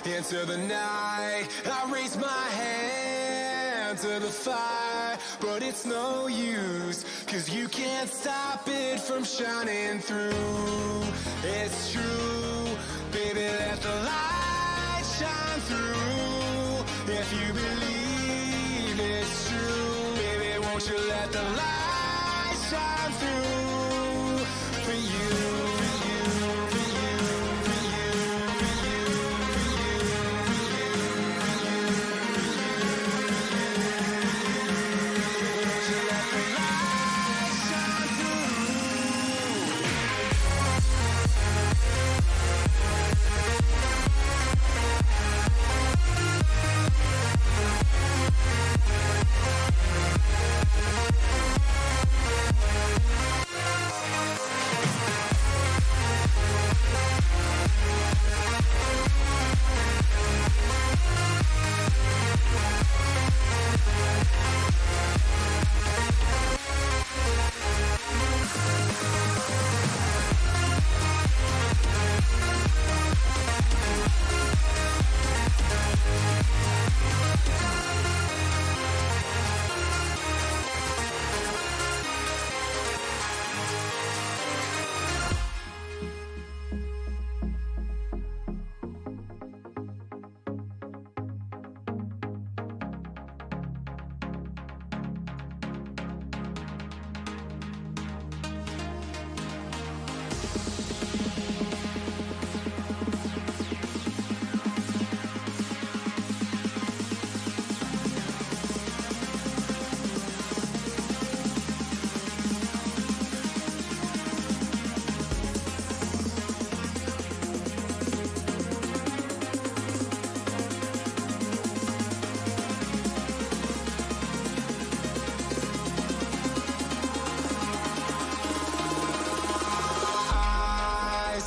into the night. I raise my hand to the fire, but it's no use, 'cause you can't stop it from shining through. It's true, baby, let the light shine through. If you believe it's true, baby, won't you let the light shine through for you, for you, for you, for you, for you, for you, for you, won't you let the light shine through?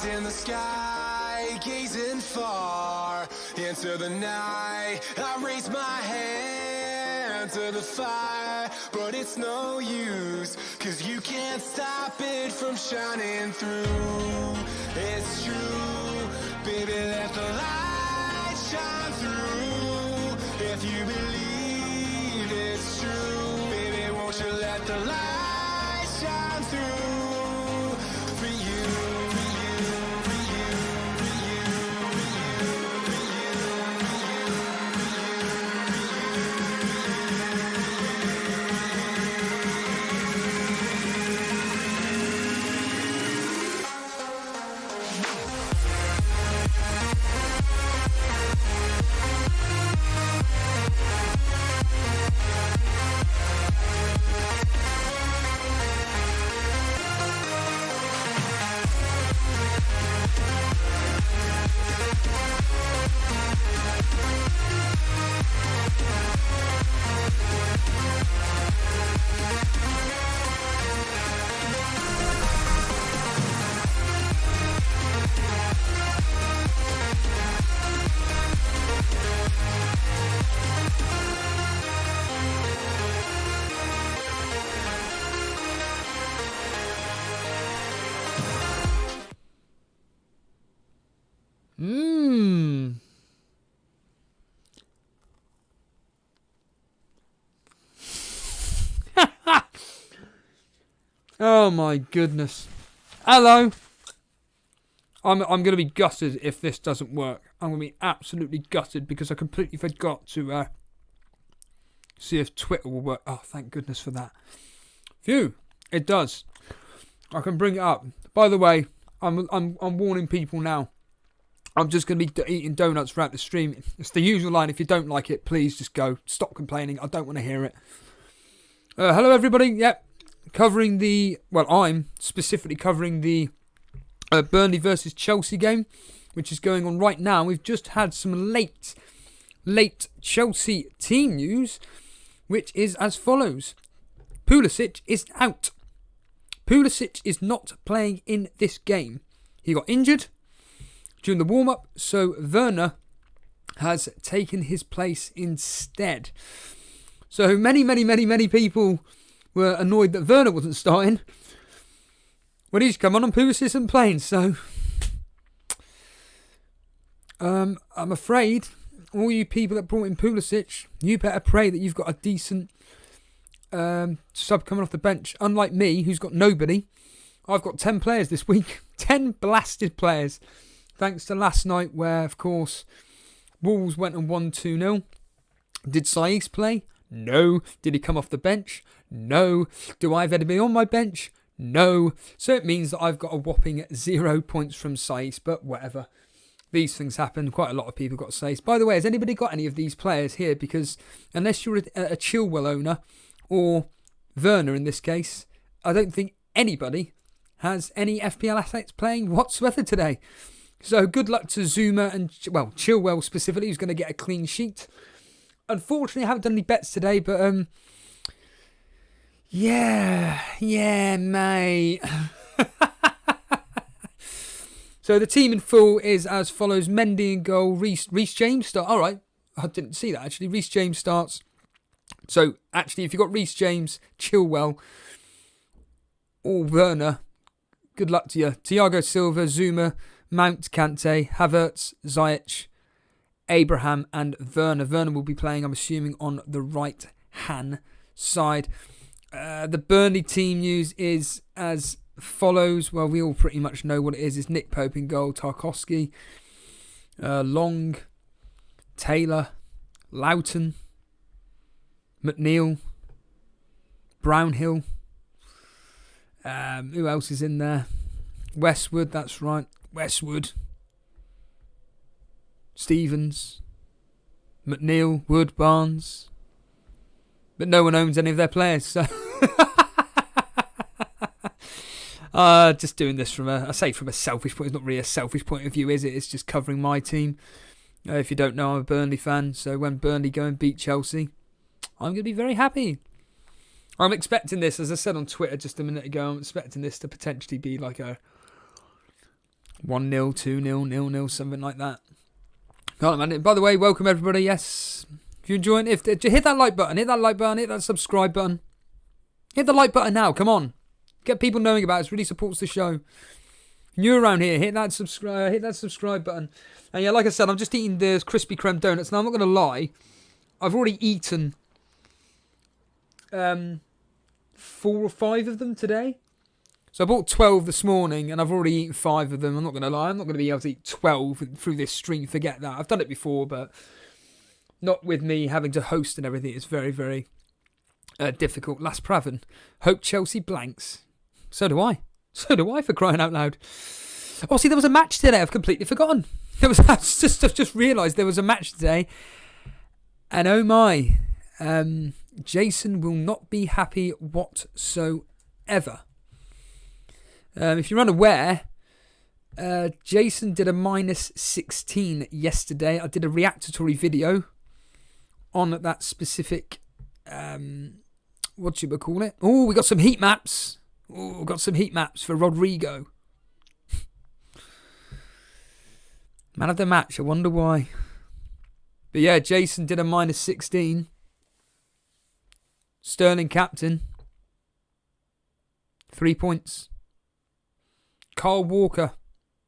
In the sky, gazing far into the night. I raise my hand to the fire, but it's no use, 'cause you can't stop it from shining through. It's true, baby, let the light shine through. If you believe it's true, baby, won't you let the light shine through for you. Oh my goodness. Hello. I'm going to be gutted if this doesn't work. I'm going to be absolutely gutted because I completely forgot to see if Twitter will work. Oh, thank goodness for that. Phew, it does. I can bring it up. By the way, I'm warning people now. I'm just going to be eating donuts throughout the stream. It's the usual line. If you don't like it, please just go. Stop complaining. I don't want to hear it. Hello, everybody. Yep. Covering I'm specifically covering the Burnley versus Chelsea game, which is going on right now. We've just had some late Chelsea team news, which is as follows. Pulisic is out. Pulisic is not playing in this game. He got injured during the warm-up, so Werner has taken his place instead. So many people were annoyed that Werner wasn't starting. Well, he's come on and Pulisic isn't playing, so I'm afraid all you people that brought in Pulisic, you better pray that you've got a decent sub coming off the bench. Unlike me, who's got nobody, I've got 10 players this week. 10 blasted players. Thanks to last night where, of course, Wolves went and won 2-0. Did Saiss play? No. Did he come off the bench? No. Do I have anybody on my bench? No. So it means that I've got a whopping 0 points from Saiss, but whatever. These things happen. Quite a lot of people got Saiss. By the way, has anybody got any of these players here? Because unless you're a Chilwell owner, or Werner in this case, I don't think anybody has any FPL assets playing whatsoever today. So good luck to Zuma and, well, Chilwell specifically, who's going to get a clean sheet. Unfortunately, I haven't done any bets today, but yeah, mate. So the team in full is as follows: Mendy in goal, Reece James start. All right, I didn't see that actually. Reece James starts. So actually, if you've got Reece James, Chilwell, or Werner, good luck to you. Thiago Silva, Zuma, Mount, Kante, Havertz, Ziyech, Abraham, and Werner. Werner will be playing, I'm assuming, on the right-hand side. The Burnley team news is as follows. Well, we all pretty much know what it is. It's Nick Pope in goal, Tarkowski, Long, Taylor, Loughton, McNeil, Brownhill. Who else is in there? Westwood, that's right. Westwood. Stevens. McNeil, Wood, Barnes. But no one owns any of their players, so... just doing this from a selfish point. It's not really a selfish point of view, is it? It's just covering my team. If you don't know, I'm a Burnley fan, so when Burnley go and beat Chelsea, I'm going to be very happy. I'm expecting this, as I said on Twitter just a minute ago, I'm expecting this to potentially be like a 1-0, 2-0, 0-0, something like that. Can't imagine. By the way, welcome everybody. Yes, if you're enjoying it, hit that like button, hit that subscribe button. Hit the like button now, come on. Get people knowing about it. It really supports the show. If you're around here, hit that subscribe button. And yeah, like I said, I'm just eating the Krispy Kreme donuts. Now, I'm not going to lie, I've already eaten 4 or 5 of them today. So I bought 12 this morning and I've already eaten 5 of them. I'm not going to lie, I'm not going to be able to eat 12 through this stream. Forget that. I've done it before, but not with me having to host and everything. It's very, very difficult. Last Praven. Hope Chelsea blanks. So do I. So do I, for crying out loud. Oh, see, there was a match today. I've completely forgotten. I've just realised there was a match today. And oh my, Jason will not be happy whatsoever. If you're unaware, Jason did a -16 yesterday. I did a reactatory video on that specific, what should we call it? Oh, we got some heat maps. Oh, got some heat maps for Rodrigo. Man of the match, I wonder why. But yeah, Jason did a -16. Sterling captain. 3 points. Kyle Walker,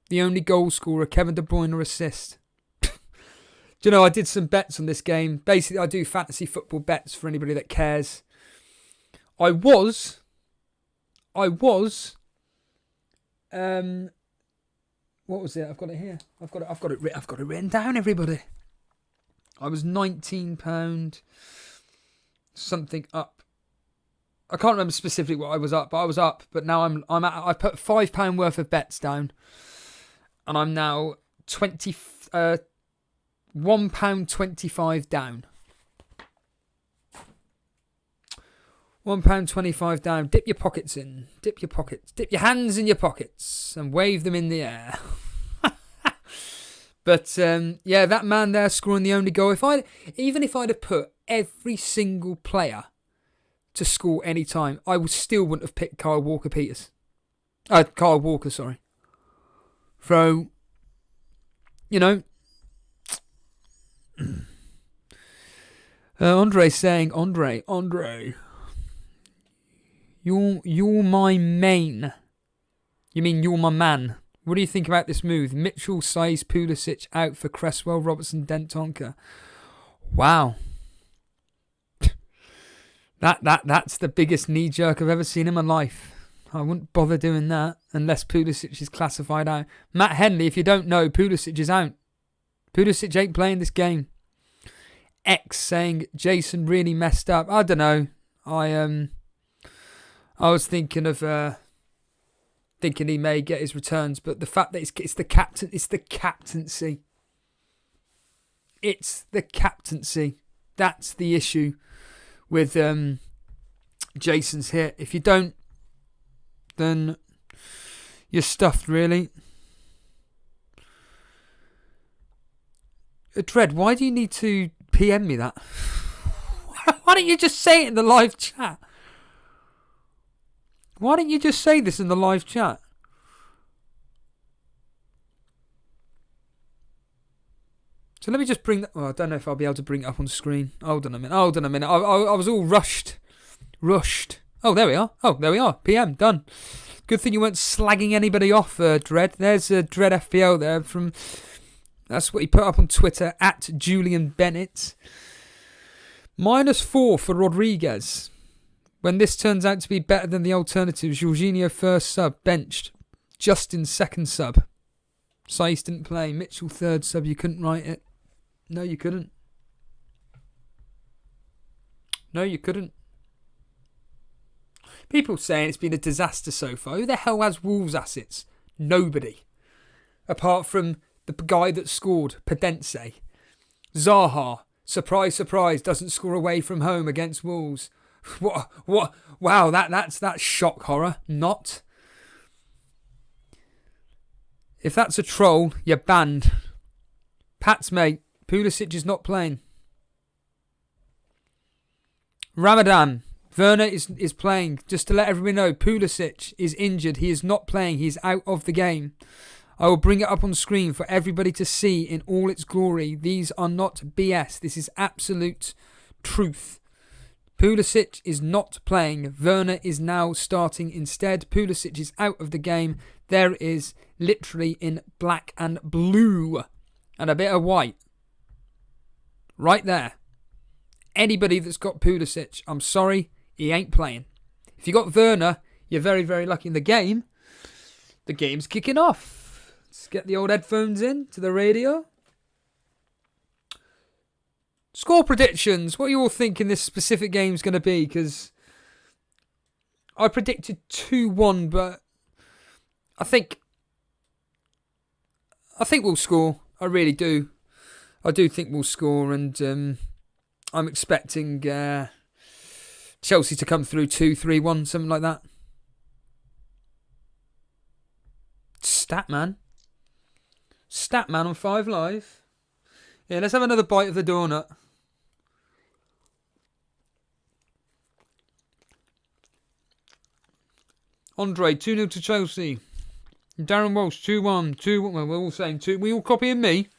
the only goal scorer. Kevin De Bruyne assist. Do you know, I did some bets on this game. Basically, I do fantasy football bets for anybody that cares. I was, what was it? I've got it here. I've got it written down, everybody. I was £19 something up. I can't remember specifically what I was up, but I was up. But now I put £5 worth of bets down, and I'm now £1.25 down. £1.25 down. Dip your pockets in. Dip your pockets. Dip your hands in your pockets and wave them in the air. But yeah, that man there scoring the only goal. Even if I'd have put every single player to score any time, I still wouldn't have picked Kyle Walker, sorry. So, you know, Andre's saying, Andre, you're my main. You mean you're my man? What do you think about this move? Mitchell, Saiz, Pulisic out for Cresswell, Robertson, Dentonka. Wow. That's the biggest knee jerk I've ever seen in my life. I wouldn't bother doing that unless Pulisic is classified out. Matt Henley, if you don't know, Pulisic is out. Pulisic ain't playing this game. X saying Jason really messed up. I don't know. I was thinking of thinking he may get his returns, but the fact that it's the captaincy. It's the captaincy. That's the issue with Jason's hit. If you don't, then you're stuffed, really. Dread, why do you need to PM me that? Why don't you just say it in the live chat? Why don't you just say this in the live chat? So let me just bring that. Oh, I don't know if I'll be able to bring it up on screen. Hold on a minute. I was all rushed. Oh, there we are. PM, done. Good thing you weren't slagging anybody off, Dread. There's Dread FPL there from... That's what he put up on Twitter, at Julian Bennett. -4 for Rodriguez. When this turns out to be better than the alternatives, Jorginho first sub, benched. Justin second sub. Saiz didn't play. Mitchell third sub, you couldn't write it. No, you couldn't. People saying it's been a disaster so far. Who the hell has Wolves assets? Nobody. Apart from the guy that scored, Pedense. Zaha, surprise, surprise, doesn't score away from home against Wolves. What? Wow, that's shock horror. Not. If that's a troll, you're banned. Pat's mate, Pulisic is not playing. Ramadan, Werner is playing. Just to let everybody know, Pulisic is injured. He is not playing. He is out of the game. I will bring it up on screen for everybody to see in all its glory. These are not BS. This is absolute truth. Pulisic is not playing. Werner is now starting instead. Pulisic is out of the game. There it is, literally in black and blue and a bit of white. Right there. Anybody that's got Pulisic, I'm sorry, he ain't playing. If you got Werner, you're very, very lucky in the game. The game's kicking off. Let's get the old headphones in to the radio. Score predictions. What are you all thinking this specific game's going to be? Because I predicted 2-1, but I think we'll score. I really do. I do think we'll score, and I'm expecting Chelsea to come through 2-3-1, something like that. Statman on 5 Live. Yeah, let's have another bite of the donut. Andre, 2-0 to Chelsea. Darren Walsh, 2-1. 2-1. Well, we're all saying 2. We all copying me?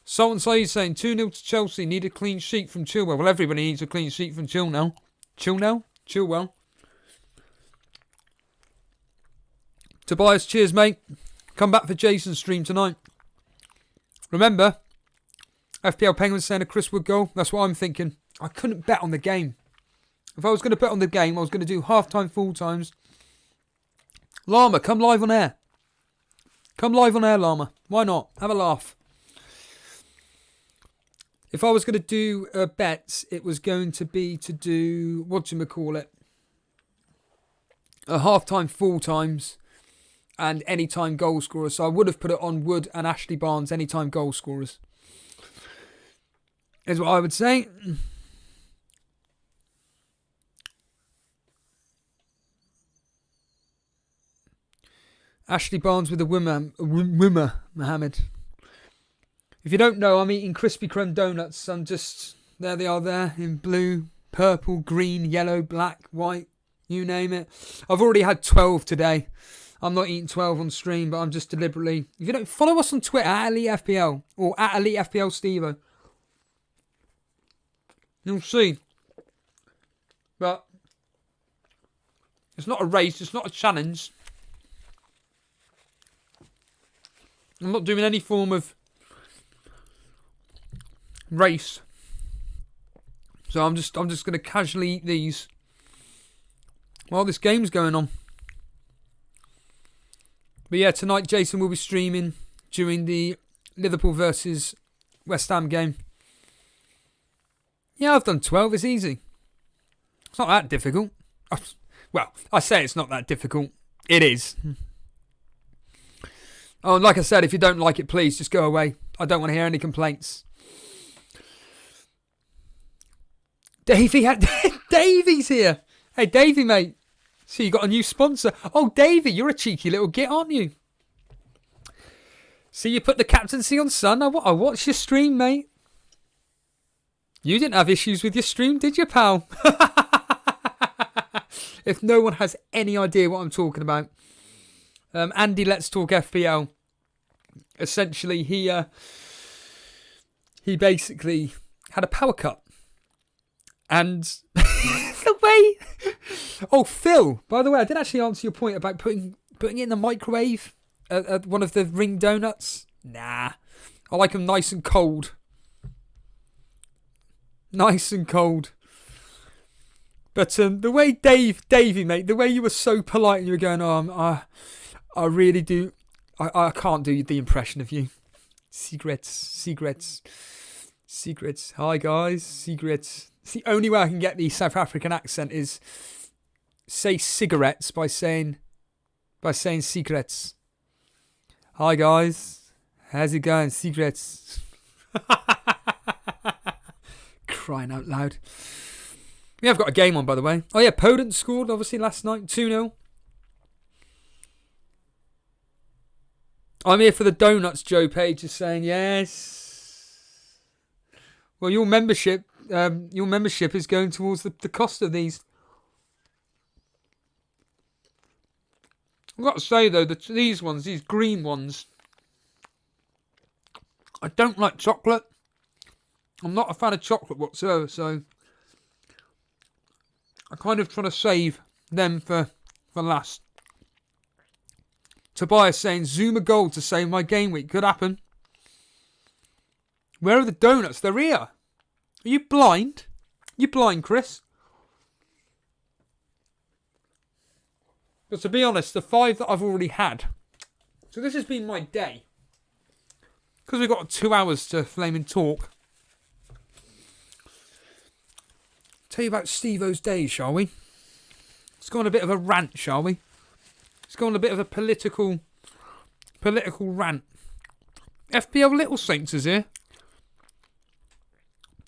Sultan Saeed saying 2-0 to Chelsea. Need a clean sheet from Chilwell. Well, everybody needs a clean sheet from Chilwell. Chilwell. Tobias, cheers, mate. Come back for Jason's stream tonight. Remember, FPL Penguins saying a Chris Wood goal. That's what I'm thinking. I couldn't bet on the game. If I was going to bet on the game, I was going to do half-time, full-times. Llama, come live on air. Come live on air, Llama. Why not? Have a laugh. If I was going to do bets, it was going to be to do, whatchamacallit, a half-time, full-times, and anytime goal scorers. So I would have put it on Wood and Ashley Barnes, anytime goal scorers. Is what I would say. Ashley Barnes with a wimmer, Mohammed. If you don't know, I'm eating Krispy Kreme donuts. I'm just, there they are there, in blue, purple, green, yellow, black, white, you name it. I've already had 12 today. I'm not eating 12 on stream, but I'm just deliberately... If you don't, follow us on Twitter, at Elite FPL, or at Elite FPL Stevo. You'll see. But it's not a race, it's not a challenge. I'm not doing any form of race. So I'm just going to casually eat these while this game's going on. But yeah, tonight Jason will be streaming during the Liverpool versus West Ham game. Yeah, I've done 12. It's easy. It's not that difficult. Well, I say it's not that difficult. It is. Oh, and like I said, if you don't like it, please just go away. I don't want to hear any complaints. Davey's here. Hey, Davey, mate. So you got a new sponsor. Oh, Davey, you're a cheeky little git, aren't you? See, you put the captaincy on Son. I watched your stream, mate. You didn't have issues with your stream, did you, pal? If no one has any idea what I'm talking about, Andy, Let's Talk FPL. Essentially, he basically had a power cut. And the way... Oh, Phil, by the way, I did actually answer your point about putting it in the microwave at one of the ring donuts. Nah, I like them nice and cold. Nice and cold. But the way Davey, mate, the way you were so polite and you were going, I really do, I can't do the impression of you. Secrets. Hi guys, secrets. It's the only way I can get the South African accent is say cigarettes by saying secrets. Hi guys, how's it going? Secrets. Crying out loud. We have got a game on, by the way. Oh yeah, Podent scored obviously last night, 2-0. I'm here for the donuts, Joe Page is saying yes. Well, your membership is going towards the cost of these. I've got to say though that these green ones, I don't like chocolate. I'm not a fan of chocolate whatsoever, so I kind of try to save them for last. Tobias saying Zuma gold to save my game week. Could happen. Where are the donuts? They're here. Are you blind? You blind, Chris? But to be honest, the 5 that I've already had. So this has been my day. Because we've got 2 hours to flaming talk. Tell you about Steve-O's day, shall we? Let's go on a bit of a rant, shall we? Let's go on a bit of a political rant. FPL Little Saints is here.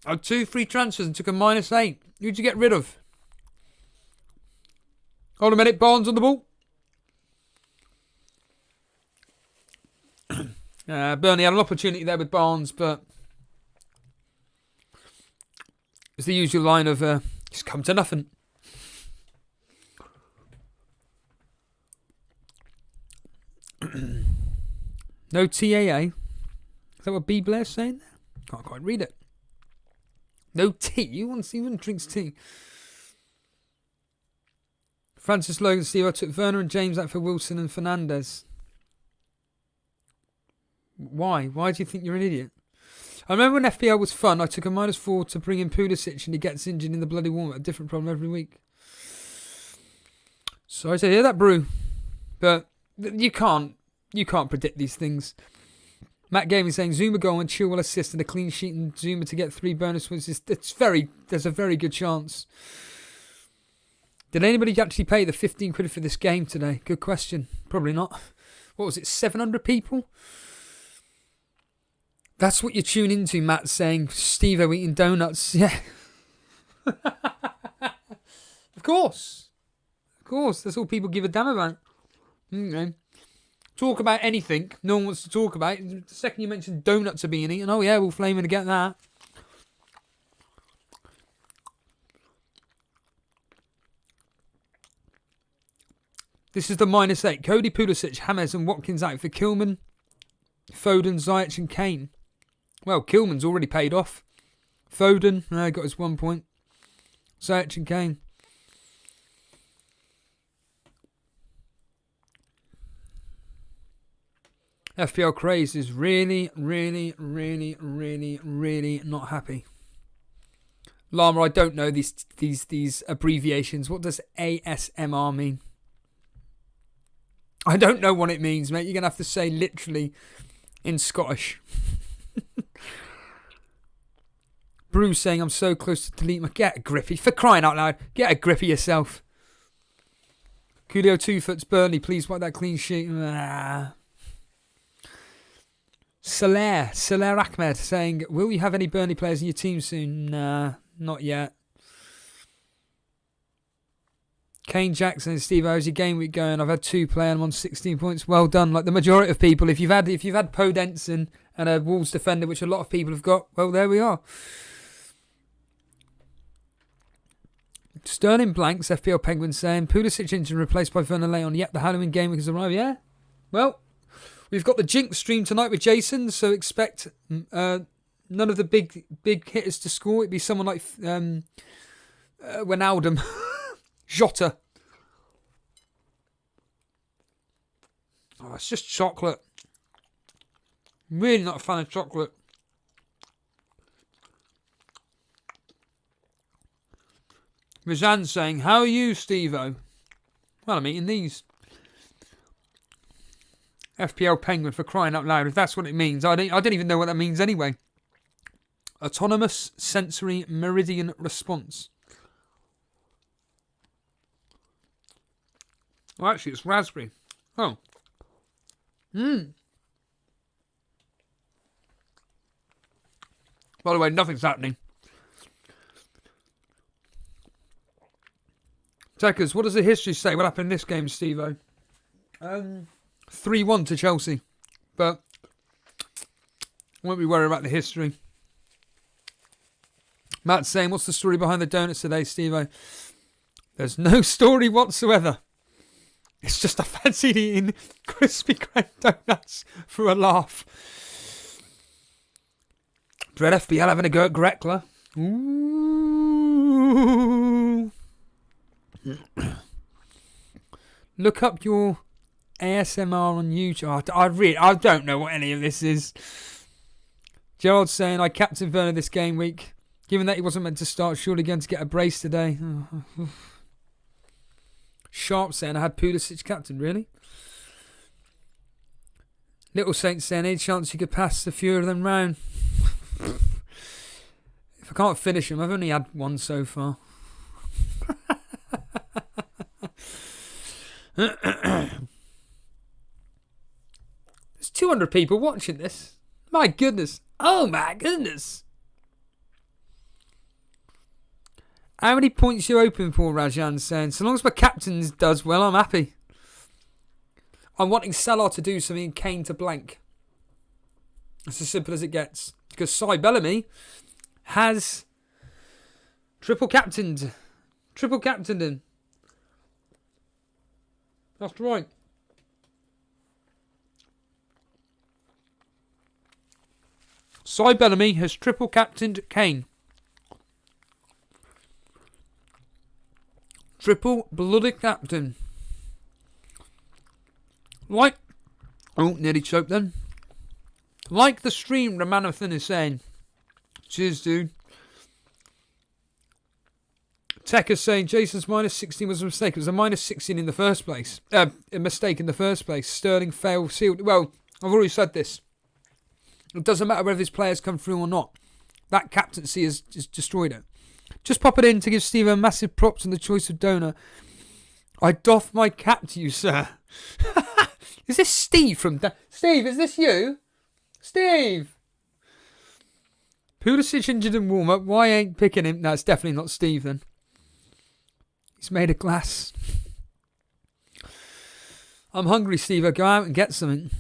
I had 2 free transfers and took a -8. Who'd you get rid of? Hold a minute, Barnes on the ball. Burnley had an opportunity there with Barnes, but it's the usual line of it's come to nothing. No TAA. Is that what B Blair's saying there? Can't quite read it. No tea. Who even drinks tea? Francis Logan, Steve, I took Werner and James out for Wilson and Fernandez. Why? Why do you think you're an idiot? I remember when FPL was fun, I took a -4 to bring in Pulisic and he gets injured in the bloody warm-up. A different problem every week. Sorry to hear that, Brew. But you can't predict these things. Matt Gaming saying Zuma goal and Chilwell assist and a clean sheet and Zuma to get 3 bonus wins. There's a very good chance. Did anybody actually pay the 15 quid for this game today? Good question. Probably not. What was it, 700 people? That's what you tune into, Matt, saying Steve-O eating donuts. Yeah. Of course. That's all people give a damn about. Okay. Talk about anything no one wants to talk about. The second you mention donuts are being eaten, oh yeah, we'll flame and get that. This is the -8. Cody Pulisic, James and Watkins out for Kilman, Foden, Ziyech and Kane. Well, Kilman's already paid off. Foden, got his 1 point. Ziyech and Kane. FPL Craze is really, really, really, really, really not happy. Llama, I don't know these abbreviations. What does ASMR mean? I don't know what it means, mate. You're going to have to say literally in Scottish. Bruce saying, I'm so close to delete my... Get a grippy. For crying out loud. Get a grippy yourself. Coolio 2 Foots Burnley, please wipe that clean sheet. Soler Ahmed saying, will you have any Burnley players in your team soon? Nah, not yet. Kane Jackson and Steve, how's your game week going? I've had 2 play and I'm on 16 points. Well done. Like the majority of people, if you've had Podenson and a Wolves defender, which a lot of people have got, well, there we are. Sterling Blanks, FPL Penguin saying, Pulisic injured replaced by Werner Leon. Yep, the Halloween game week has arrived. Yeah. Well, we've got the Jinx stream tonight with Jason, so expect none of the big hitters to score. It'd be someone like Wijnaldum. Jota. Oh, it's just chocolate. Really not a fan of chocolate. Razan saying, how are you, Steve-O? Well, I'm eating these. FPL Penguin, for crying out loud. If that's what it means. I don't even know what that means anyway. Autonomous Sensory Meridian Response. Oh, actually, it's raspberry. Oh. By the way, nothing's happening. Techers, what does the history say? What happened in this game, Steve-O? 3-1 to Chelsea. But won't be worried about the history. Matt's saying, what's the story behind the donuts today, Steve-O? There's no story whatsoever. It's just I fancied eating Krispy Kreme donuts for a laugh. Dread FPL having a go at Grekla. Ooh. Look up your ASMR on YouTube. I don't know what any of this is. Gerald's saying, I captained Werner this game week. Given that he wasn't meant to start, surely going to get a brace today. Sharp saying, I had Pulisic captain, really? Little Saint saying, any chance you could pass a few of them round? If I can't finish them, I've only had one so far. There's 200 people watching this. My goodness. Oh my goodness. How many points you open for, Rajan saying? So long as my captain does well, I'm happy. I'm wanting Salah to do something and Kane to blank. It's as simple as it gets. Because Cy Bellamy has triple captained him. That's right. Cy Bellamy has triple captained Kane. Triple bloody captain. Like... Oh, nearly choked then. Like the stream, Ramanathan is saying. Cheers, dude. Tech is saying Jason's minus 16 was a mistake. It was a minus 16 in the first place. A mistake in the first place. Sterling failed. Sealed. Well, I've already said this. It doesn't matter whether his players come through or not. That captaincy has just destroyed it. Just pop it in to give Steve a massive props on the choice of donor. I doff my cap to you, sir. Is this Steve from... Steve, is this you? Steve! Pulisic injured in warm-up. Why ain't picking him? No, it's definitely not Steve then. He's made of glass. I'm hungry, Steve. Go out and get something.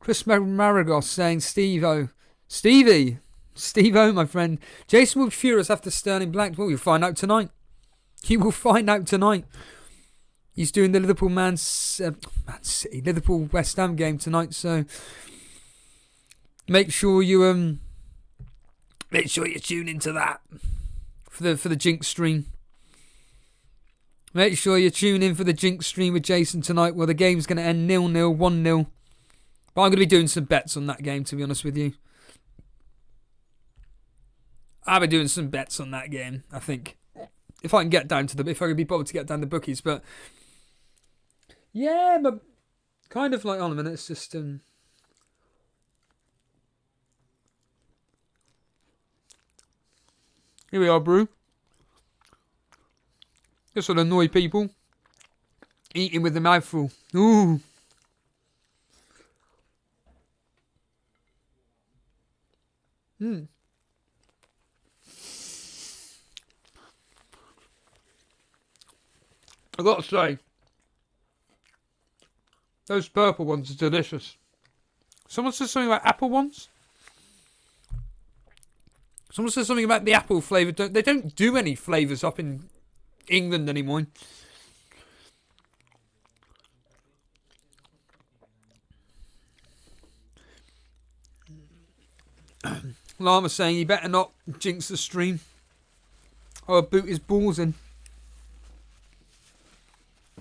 Chris Maragos saying Steve-O. Stevie! Steve-O, my friend. Jason will be furious after Sterling blanked. Well, you'll find out tonight. You will find out tonight. He's doing the Liverpool Man City, Liverpool West Ham game tonight, so make sure you tune into that for the Jinx stream. Make sure you tune in for the Jinx stream with Jason tonight, where the game's going to end 0-0, 1-0. But I'm going to be doing some bets on that game, to be honest with you. I'll be doing some bets on that game, I think. If I can get down to if I can be bothered to get down the bookies. But yeah, but kind of like, on a minute, it's just... Here we are, brew. This will annoy people. Eating with the mouthful. Ooh. I've got to say, those purple ones are delicious. Someone said something about apple ones. Someone said something about the apple flavour. They don't do any flavours up in England anymore. Llama saying he better not jinx the stream. Or boot his balls in.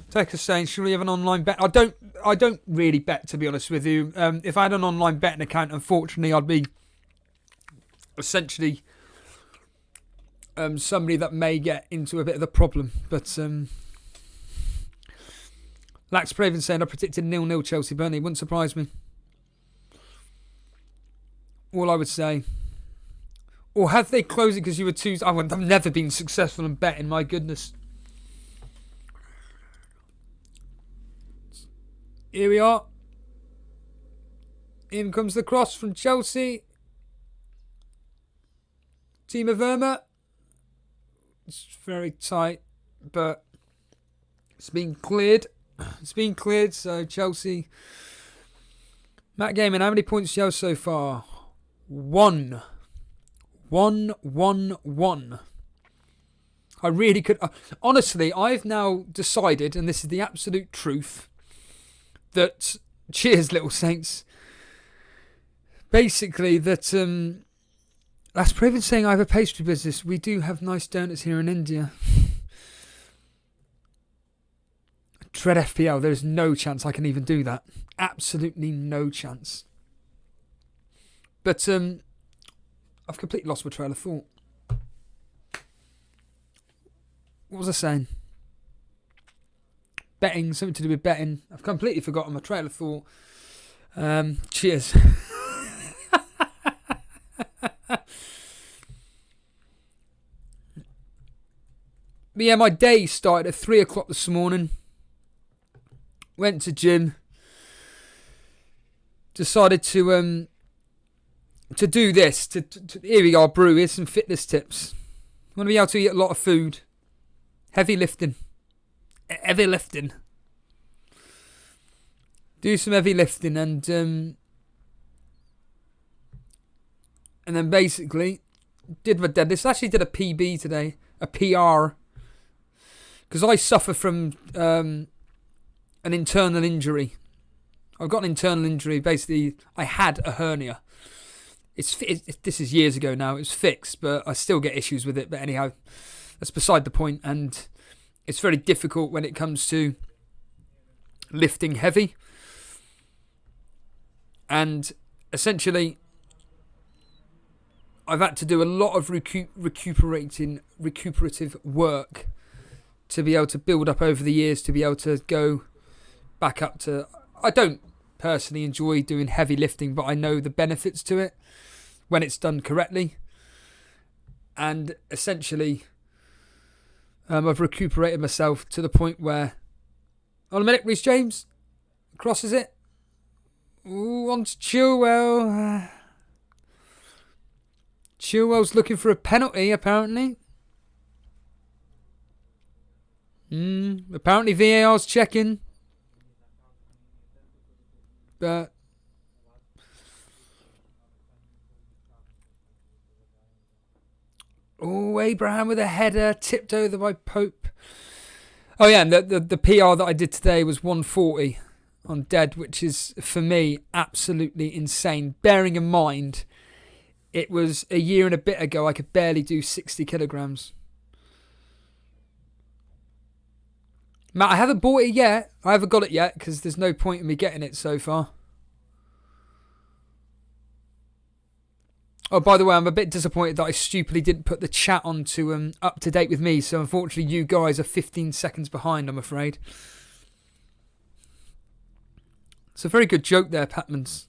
Taker's saying, should we have an online bet? I don't really bet, to be honest with you. If I had an online betting account, unfortunately, I'd be essentially somebody that may get into a bit of a problem. But Lax Praven saying, I predicted 0-0 Chelsea Burnley. Wouldn't surprise me. All I would say. Or have they closed it because you were too... I've never been successful in betting, my goodness. Here we are. In comes the cross from Chelsea. Team of Verma. It's very tight, but it's been cleared. It's been cleared, so Chelsea. Matt Gaiman, how many points do you have so far? 1. 1, 1, 1. I really could... honestly, I've now decided, and this is the absolute truth, that... Cheers, little saints. Basically, that... That's Praven saying I have a pastry business. We do have nice donuts here in India. Dread FPL. There's no chance I can even do that. Absolutely no chance. But I've completely lost my trail of thought. What was I saying? Betting, something to do with betting. I've completely forgotten my trail of thought. Cheers. But yeah, my day started at 3 o'clock this morning. Went to gym. Decided to do this. Here we are, brew. Here's some fitness tips. Want to be able to eat a lot of food. Heavy lifting. Heavy lifting. Do some heavy lifting and then basically did my deadlifts. Actually did a PB today. A PR. Because I suffer from an internal injury. I've got an internal injury. Basically, I had a hernia. This is years ago now. It's fixed, but I still get issues with it. But anyhow, that's beside the point. And it's very difficult when it comes to lifting heavy. And essentially, I've had to do a lot of recuperative work to be able to build up over the years, to be able to go back up to... I don't personally enjoy doing heavy lifting, but I know the benefits to it when it's done correctly. And essentially, I've recuperated myself to the point where... On a minute, Reece James crosses it. Ooh, on to Chilwell. Chilwell's looking for a penalty, apparently. Apparently VAR's checking. But... Oh, Abraham with a header, tipped over by Pope. Oh yeah, and the PR that I did today was 140 on dead, which is, for me, absolutely insane. Bearing in mind, it was a year and a bit ago I could barely do 60 kilograms. Matt, I haven't bought it yet. I haven't got it yet because there's no point in me getting it so far. Oh, by the way, I'm a bit disappointed that I stupidly didn't put the chat on to up to date with me. So unfortunately, you guys are 15 seconds behind, I'm afraid. It's a very good joke there, Patmans.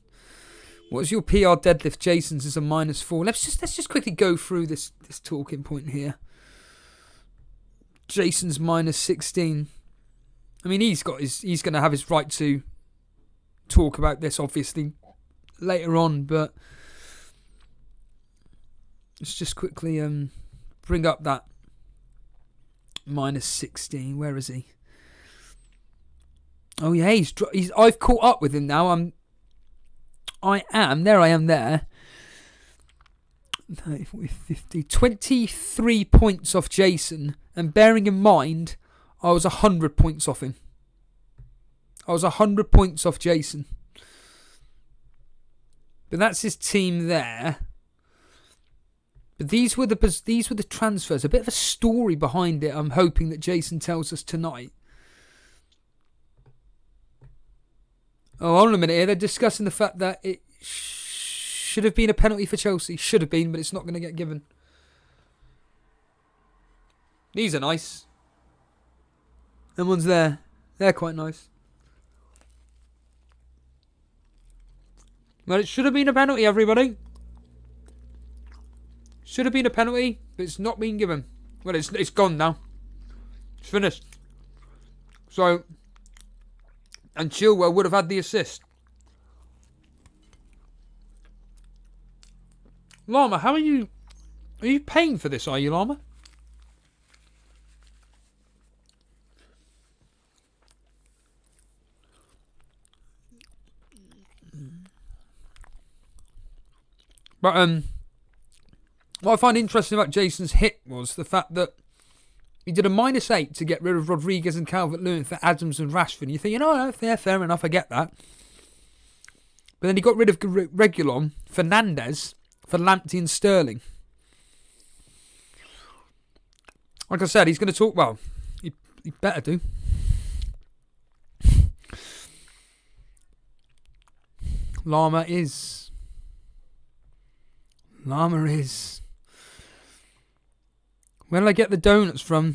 What's your PR deadlift? Jason's is a -4. Let's just quickly go through this talking point here. Jason's -16. I mean, he's going to have his right to talk about this, obviously, later on, but let's just quickly bring up that -16. Where is he? Oh yeah, I've caught up with him now. I am there. 30, 40, 50, 23 points off Jason, and bearing in mind, I was 100 points off him. I was 100 points off Jason. But that's his team there. But these were the transfers. A bit of a story behind it. I'm hoping that Jason tells us tonight. Oh, hold on a minute here. They're discussing the fact that it should have been a penalty for Chelsea. Should have been, but it's not going to get given. These are nice. Them ones there. They're quite nice. Well, it should have been a penalty, everybody. Should have been a penalty, but it's not been given. Well, it's gone now. It's finished. So, and Chilwell would have had the assist. Llama, how are you? Are you paying for this, are you, Llama? But what I find interesting about Jason's hit was the fact that he did a -8 to get rid of Rodriguez and Calvert-Lewin for Adams and Rashford. You think, fair enough, I get that. But then he got rid of Reguilon, Fernandes for Lamptey and Sterling. Like I said, he's going to talk, well, he better do. Llama is. Where did I get the donuts from?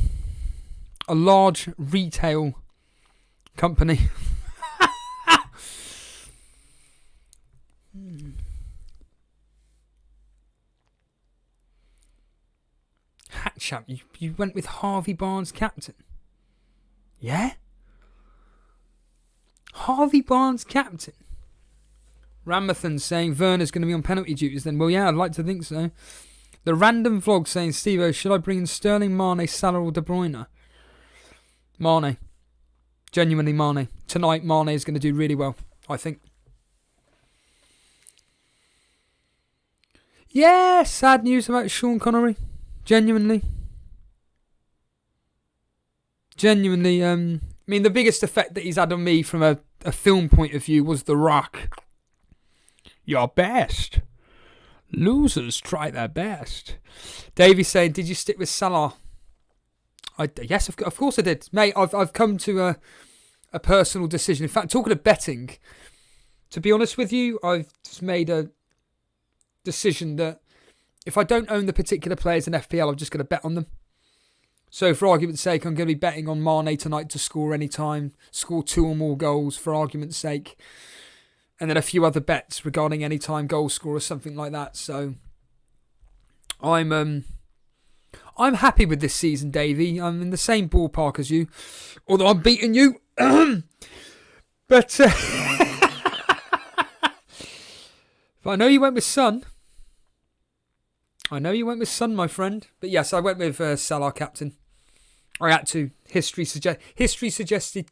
A large retail company. Hatcham, you went with Harvey Barnes captain? Yeah? Harvey Barnes captain? Ramathan saying Werner's going to be on penalty duties then. Well, yeah, I'd like to think so. The random vlog saying, Steve-O, should I bring in Sterling, Mane, Salah or De Bruyne? Mane. Genuinely Mane. Tonight, Mane is going to do really well, I think. Yeah, sad news about Sean Connery. Genuinely. I mean, the biggest effect that he's had on me from a film point of view was The Rock. Your best. Losers try their best. Davey saying, did you stick with Salah? Yes, of course I did. Mate, I've come to a personal decision. In fact, talking of betting, to be honest with you, I've just made a decision that if I don't own the particular players in FPL, I'm just going to bet on them. So for argument's sake, I'm going to be betting on Mane tonight to score any time, score 2 or more goals for argument's sake. And then a few other bets regarding any time goal score or something like that. So I'm happy with this season, Davey. I'm in the same ballpark as you, although I'm beating you. But I know you went with Son. My friend. But yes, I went with Salah captain. I had to. History suggested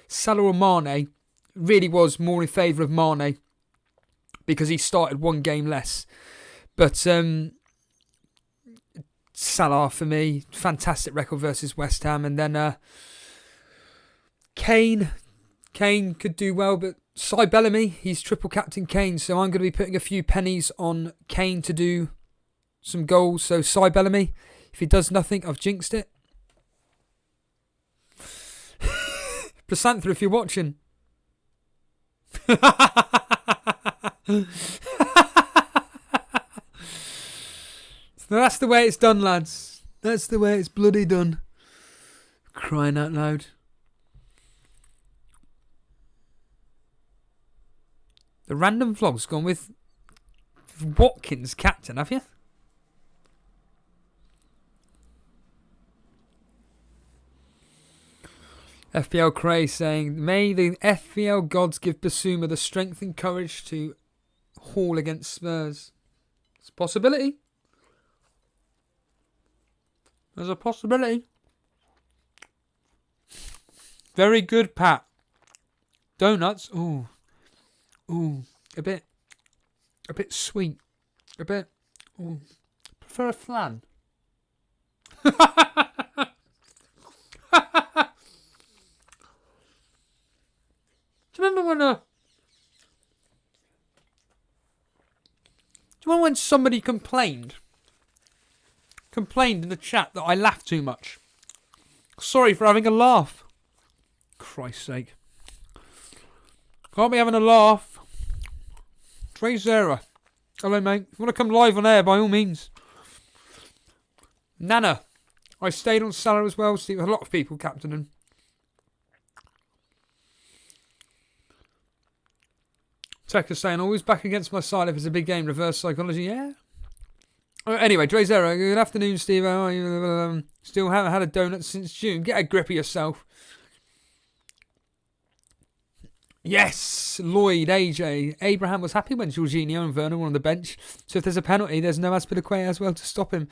Salah or Mane. Really was more in favour of Mane because he started one game less. But Salah for me, fantastic record versus West Ham. And then Kane could do well, but Cy Bellamy, he's triple captain Kane, so I'm going to be putting a few pennies on Kane to do some goals. So Cy Bellamy, if he does nothing, I've jinxed it. Prasantha, if you're watching. That's the way it's done, lads. That's the way it's bloody done. Crying out loud. The random vlog's gone with Watkins captain, have you? FPL Kreme saying, may the FPL gods give Basuma the strength and courage to haul against Spurs. It's a possibility. There's a possibility. Very good, Pat. Donuts. Ooh. Ooh. A bit sweet. A bit. Ooh. Prefer a flan. Do you remember when somebody complained in the chat that I laughed too much? Sorry for having a laugh. Christ's sake. Can't be having a laugh. Trey Zera. Hello, mate. If you want to come live on air, by all means. Nana. I stayed on Salah as well. See, a lot of people captaining. Tekka saying, always back against my side if it's a big game. Reverse psychology, yeah. Anyway, Dre Zero, good afternoon, Steve. Still haven't had a donut since June. Get a grip of yourself. Yes, Lloyd, AJ. Abraham was happy when Jorginho and Werner were on the bench. So if there's a penalty, there's no Azpilicueta as well to stop him.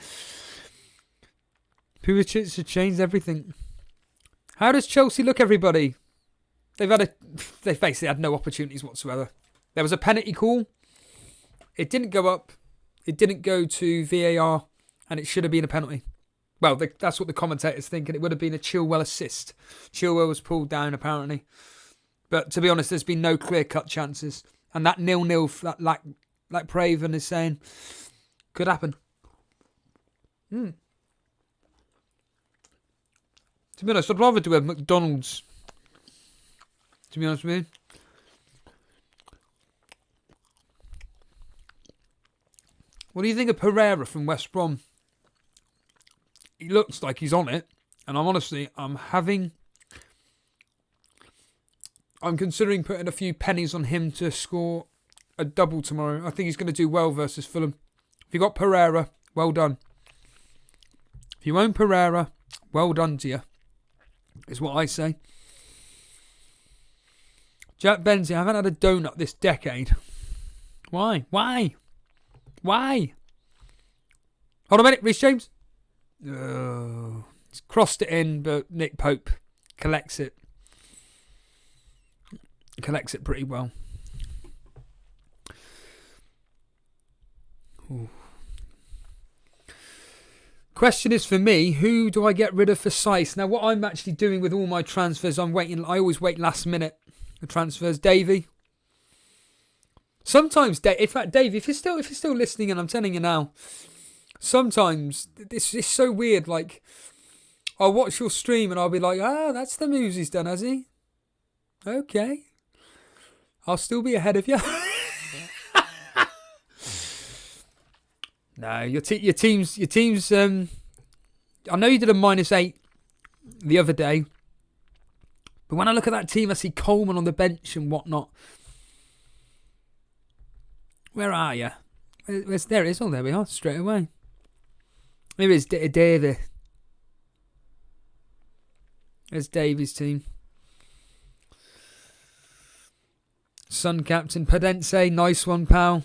Pulisic has changed everything. How does Chelsea look, everybody? They basically had no opportunities whatsoever. There was a penalty call. It didn't go up. It didn't go to VAR. And it should have been a penalty. Well, that's what the commentators think. And it would have been a Chilwell assist. Chilwell was pulled down, apparently. But to be honest, there's been no clear-cut chances. And that 0-0, like Praven is saying, could happen. To be honest, I'd rather do a McDonald's. To be honest with you. What do you think of Pereira from West Brom? He looks like he's on it. And I'm considering putting a few pennies on him to score a double tomorrow. I think he's going to do well versus Fulham. If you got Pereira, well done. If you own Pereira, well done to you. Is what I say. Jack Benzie, I haven't had a donut this decade. Why? Hold on a minute, Reece James. He's crossed it in, but Nick Pope collects it. Collects it pretty well. Ooh. Question is for me, who do I get rid of for Sice? Now, what I'm actually doing with all my transfers, I always wait last minute. The transfers, Davey. Sometimes, in fact, Dave, if you're still listening, and I'm telling you now, sometimes it's so weird. Like, I'll watch your stream and I'll be like, that's the moves he's done, has he? Okay, I'll still be ahead of you. No, your team's. I know you did a -8 the other day, but when I look at that team, I see Coleman on the bench and whatnot. Where are you? There it is. Oh, there we are. Straight away. Here is Davey. There's Davey's team. Sun captain Padense. Nice one, pal.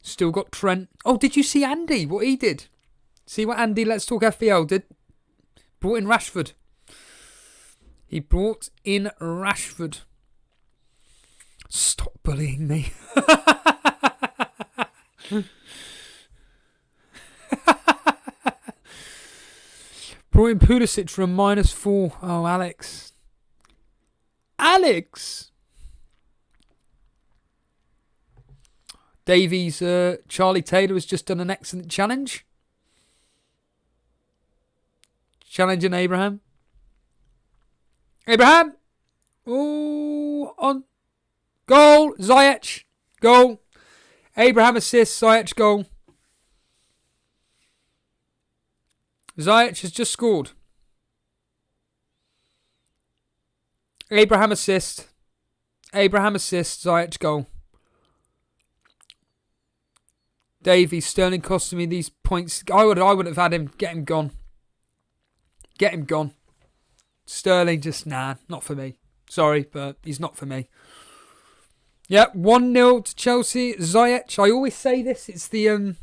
Still got Trent. Oh, did you see Andy? What he did? See what Andy Let's Talk FPL did? Brought in Rashford. He brought in Rashford. Stop bullying me. Brought in Pulisic for a -4. Oh, Alex. Davies, Charlie Taylor has just done an excellent challenge. Challenging Abraham. Oh, on. Goal. Ziyech. Goal. Abraham assist, Ziyech goal. Ziyech has just scored. Abraham assist. Ziyech goal. Davey, Sterling costing me these points. I would have had him. Get him gone. Sterling just, not for me. Sorry, but he's not for me. Yep, 1-0 to Chelsea. Ziyech, I always say this. It's the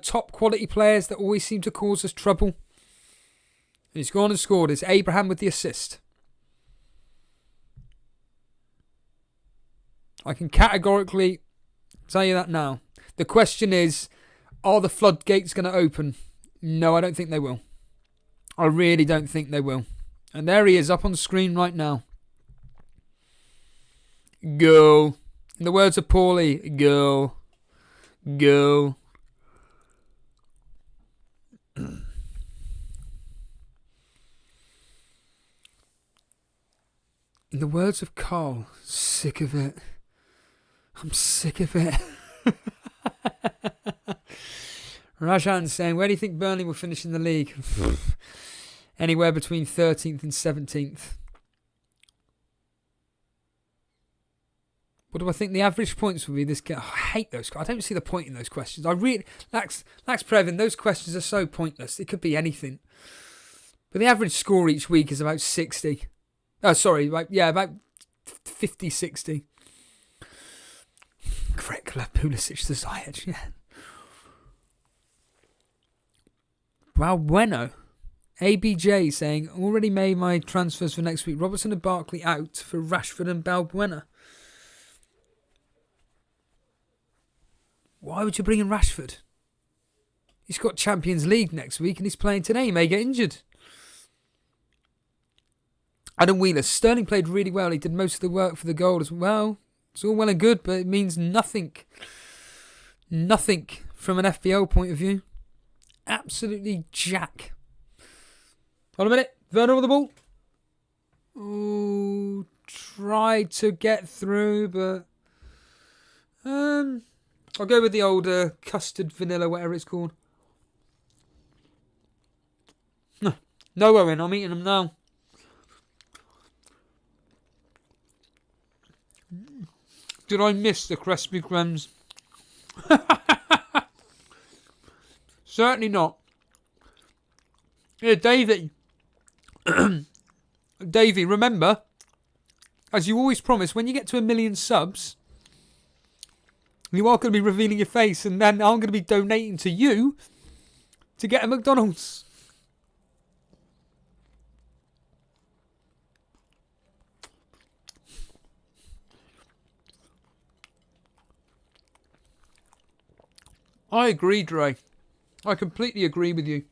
top quality players that always seem to cause us trouble. And he's gone and scored. It's Abraham with the assist. I can categorically tell you that now. The question is, are the floodgates going to open? No, I don't think they will. I really don't think they will. And there he is up on the screen right now. Go. In the words of Paulie, go. Go. In the words of Carl, sick of it. I'm sick of it. Rajan saying, where do you think Burnley will finish in the league? Anywhere between 13th and 17th. What do I think the average points will be this game? Oh, I hate those. I don't see the point in those questions. I really, Lax Previn, those questions are so pointless. It could be anything. But the average score each week is about 60. Oh, sorry, about 50, 60. Krekla, Pulisic, the Ziyech, yeah. Bueno. ABJ saying, already made my transfers for next week. Robertson and Barkley out for Rashford and Balbuena. Why would you bring in Rashford? He's got Champions League next week and he's playing today. He may get injured. Adam Wheeler. Sterling played really well. He did most of the work for the goal as well. It's all well and good, but it means nothing. Nothing from an FPL point of view. Absolutely jack. Hold a minute. Werner with the ball. Ooh, tried to get through, but I'll go with the old custard vanilla, whatever it's called. No, Owen. I'm eating them now. Did I miss the Krispy Kremes? Certainly not. Yeah, Davey. Davey, remember, as you always promise, when you get to 1 million subs, you are going to be revealing your face, and then I'm going to be donating to you to get a McDonald's. I agree, Dre. I completely agree with you.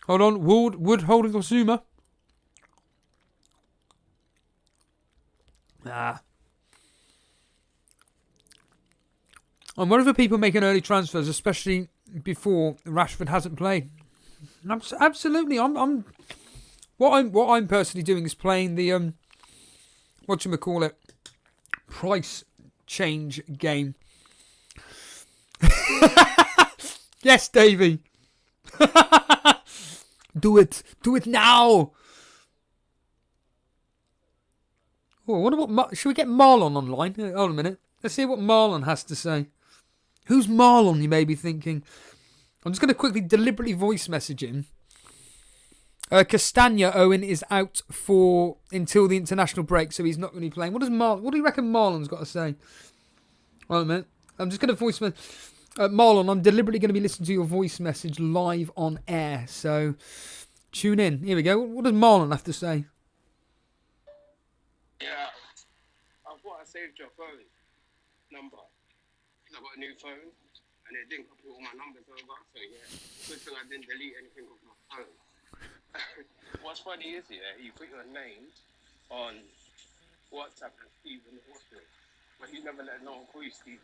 Hold on. Wood holding consumer. And whatever people making early transfers, especially before Rashford hasn't played. Absolutely. What I'm personally doing is playing the whatchamacallit, price change game. Yes, Davey. Do it now. Oh, what about should we get Marlon online? Hold a minute. Let's see what Marlon has to say. Who's Marlon, you may be thinking? I'm just going to quickly deliberately voice message him. Castagna Owen is out for until the international break, so he's not going to be playing. What do you reckon Marlon's got to say? Hold a minute. I'm just going to voice message. Marlon, I'm deliberately going to be listening to your voice message live on air, so tune in. Here we go. What does Marlon have to say? Yeah, I thought I saved your phone number. I got a new phone and it didn't put all my numbers over. So yeah, good thing I didn't delete anything off my phone. What's funny is, you put your name on WhatsApp as Stephen Austin, but you never let no one call you Stephen.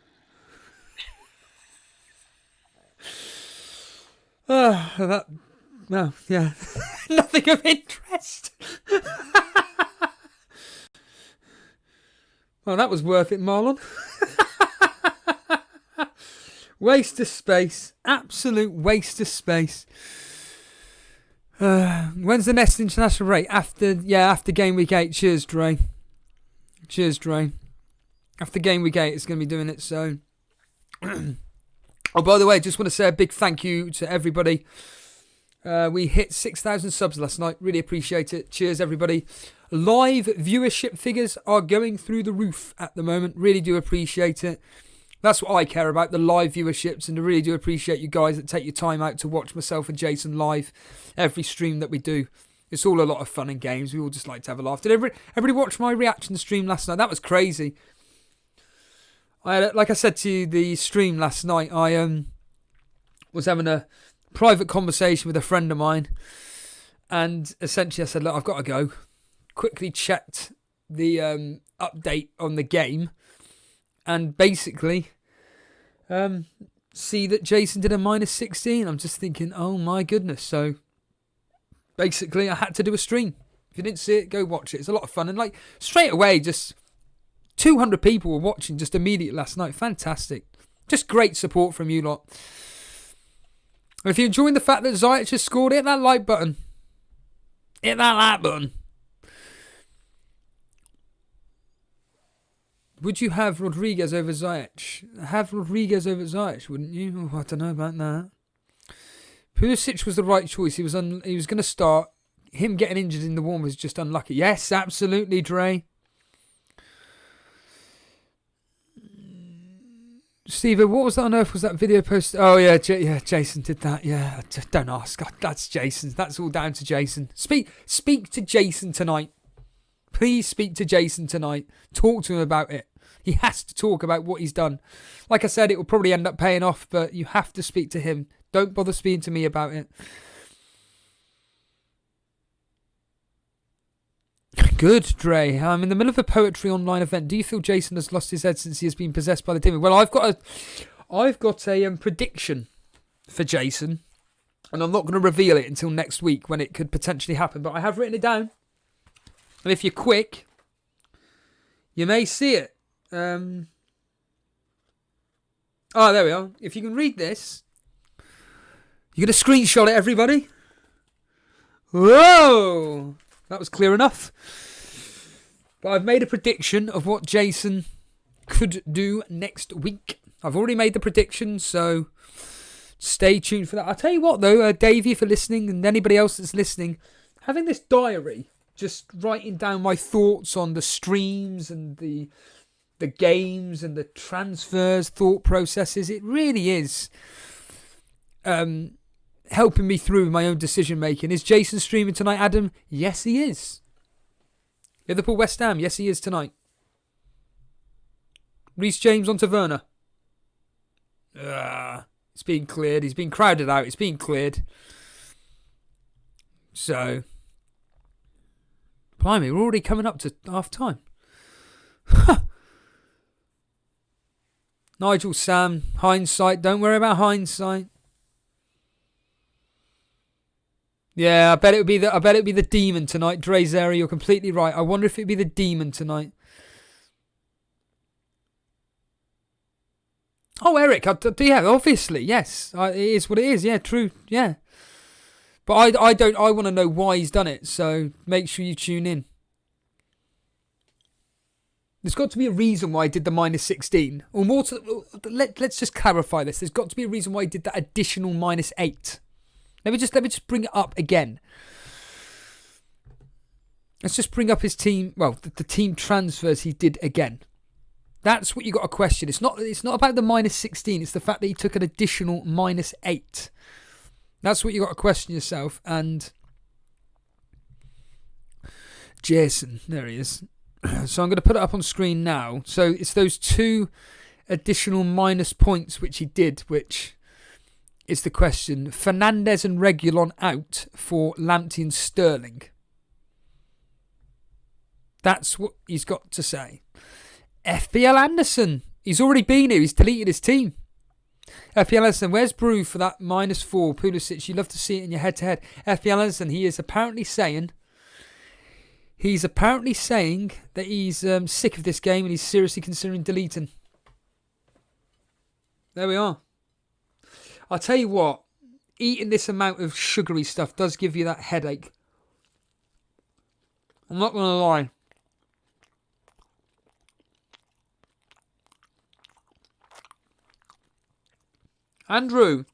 Well, yeah. Nothing of interest. Well, that was worth it, Marlon. Waste of space. Absolute waste of space. When's the next international break? After game week 8. Cheers, Dre. Cheers, Dre. After game week 8, it's going to be doing it, so... Oh, by the way, just want to say a big thank you to everybody. We hit 6,000 subs last night. Really appreciate it. Cheers, everybody. Live viewership figures are going through the roof at the moment. Really do appreciate it. That's what I care about, the live viewerships, and I really do appreciate you guys that take your time out to watch myself and Jason live every stream that we do. It's all a lot of fun and games. We all just like to have a laugh. Did everybody watch my reaction stream last night? That was crazy. Like I said to you, the stream last night, I was having a private conversation with a friend of mine, and essentially I said, look, I've got to go. Quickly checked the update on the game, and basically see that Jason did a -16. I'm just thinking, oh my goodness. So basically I had to do a stream. If you didn't see it, go watch it. It's a lot of fun. And like straight away, just 200 people were watching just immediately last night. Fantastic. Just great support from you lot. And if you're enjoying the fact that Ziyech has scored, hit that like button. Hit that like button. Would you have Rodriguez over Ziyech? Have Rodriguez over Ziyech, wouldn't you? Oh, I don't know about that. Pulisic was the right choice. He was going to start. Him getting injured in the warm was just unlucky. Yes, absolutely, Dre. Steve, what was that on earth? Was that video post? Oh, yeah, Jason did that. Yeah, don't ask. God, that's Jason's. That's all down to Jason. Speak to Jason tonight. Please speak to Jason tonight. Talk to him about it. He has to talk about what he's done. Like I said, it will probably end up paying off, but you have to speak to him. Don't bother speaking to me about it. Good, Dre. I'm in the middle of a poetry online event. Do you feel Jason has lost his head since he has been possessed by the demon? Well, I've got a prediction for Jason, and I'm not going to reveal it until next week when it could potentially happen, but I have written it down. And if you're quick, you may see it. Oh, there we are. If you can read this, you're going to screenshot it, everybody. Whoa! That was clear enough. But I've made a prediction of what Jason could do next week. I've already made the prediction, so stay tuned for that. I'll tell you what, though, Davey, for listening, and anybody else that's listening, having this diary, just writing down my thoughts on the streams and the games and the transfers, thought processes, it really is helping me through my own decision making. Is Jason streaming tonight, Adam? Yes, he is. Liverpool West Ham? Yes, he is tonight. Reece James onto Werner. It's being cleared. He's been crowded out. It's being cleared. So, blimey, we're already coming up to half time. Nigel, Sam, hindsight. Don't worry about hindsight. Yeah, I bet it would be the demon tonight. Dre Zeri, you're completely right. I wonder if it'd be the demon tonight. Oh, Eric, yeah, obviously, yes, it is what it is. Yeah, true, yeah. But I want to know why he's done it. So make sure you tune in. There's got to be a reason why he did the -16. Or more to, let's just clarify this. There's got to be a reason why he did that additional -8. Let me just bring it up again. Let's just bring up his team. Well, the team transfers he did again. That's what you got to question. It's not about the -16. It's the fact that he took an additional -8. That's what you got to question yourself. And Jason, there he is. So I'm going to put it up on screen now. So it's those two additional minus points which he did, which is the question. Fernandes and Reguilon out for Lamptey and Sterling. That's what he's got to say. FPL Anderson. He's already been here. He's deleted his team. FPL Anderson. Where's Brew for that -4? Pulisic. You love to see it in your head-to-head. FPL Anderson. He is apparently saying He's apparently saying that he's sick of this game and he's seriously considering deleting. There we are. I'll tell you what, eating this amount of sugary stuff does give you that headache. I'm not going to lie. Andrew.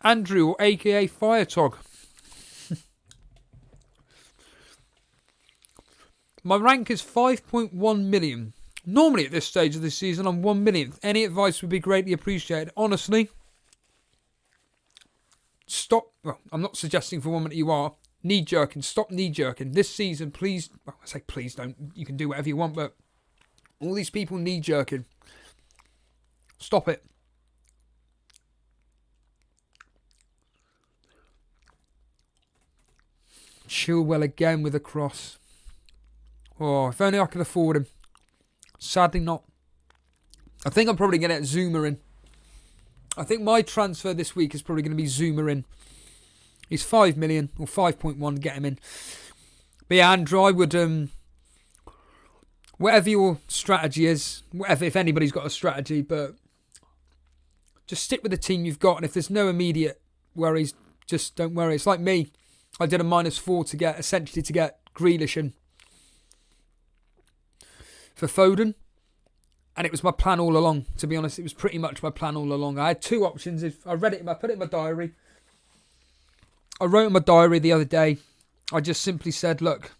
Andrew, aka Firetog. My rank is 5.1 million. Normally at this stage of the season, I'm 1 millionth. Any advice would be greatly appreciated. Honestly, stop. Well, I'm not suggesting for one minute you are. Knee-jerking. Stop knee-jerking. This season, please. Well, I say please don't. You can do whatever you want, but all these people knee-jerking. Stop it. Chilwell again with a cross. Oh, if only I could afford him. Sadly not. I think I'm probably going to get Zuma in. I think my transfer this week is probably going to be Zuma in. He's 5 million or 5.1, get him in. But yeah, Andrew, I would, whatever your strategy is, whatever, if anybody's got a strategy, but just stick with the team you've got. And if there's no immediate worries, just don't worry. It's like me. I did a -4 to get Grealish in for Foden. And it was my plan all along, to be honest. It was pretty much my plan all along. I had two options. If I read it, I put it in my diary. I wrote in my diary the other day. I just simply said, look,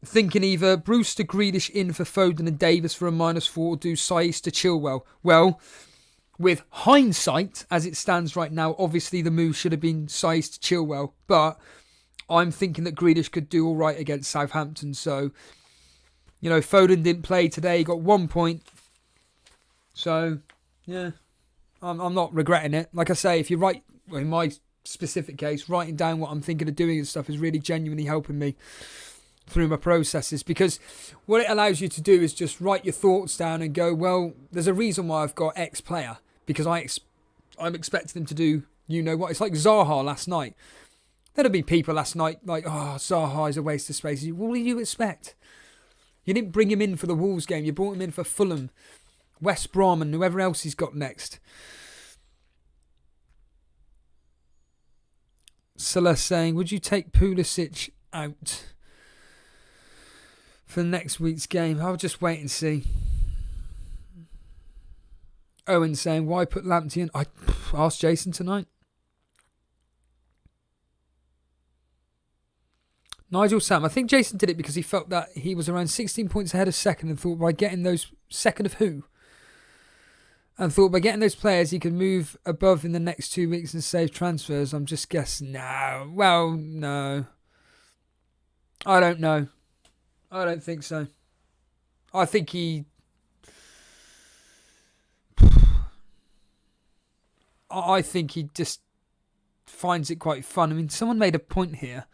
thinking either Brewster, Grealish in for Foden and Davis for a -4 or do Saiss to Chilwell. Well, with hindsight, as it stands right now, obviously the move should have been Saiss to Chilwell. But I'm thinking that Grealish could do all right against Southampton. So, you know, Foden didn't play today. He got 1 point. So, yeah, I'm not regretting it. Like I say, if you write, well, in my specific case, writing down what I'm thinking of doing and stuff is really genuinely helping me through my processes. Because what it allows you to do is just write your thoughts down and go, well, there's a reason why I've got X player. Because I'm expecting them to do, you know what. It's like Zaha last night. There'd have been people last night like, oh, Zaha is a waste of space. What do you expect? You didn't bring him in for the Wolves game. You brought him in for Fulham, West Brom and whoever else he's got next. Celeste saying, would you take Pulisic out for next week's game? I'll just wait and see. Owen saying, why put Lamptey in? I asked Jason tonight. Nigel Sam, I think Jason did it because he felt that he was around 16 points ahead of second and thought by getting those, second of who? And thought by getting those players he could move above in the next 2 weeks and save transfers. I'm just guessing. No. Well, no. I don't know. I don't think so. I think he... I think he just finds it quite fun. I mean, someone made a point here.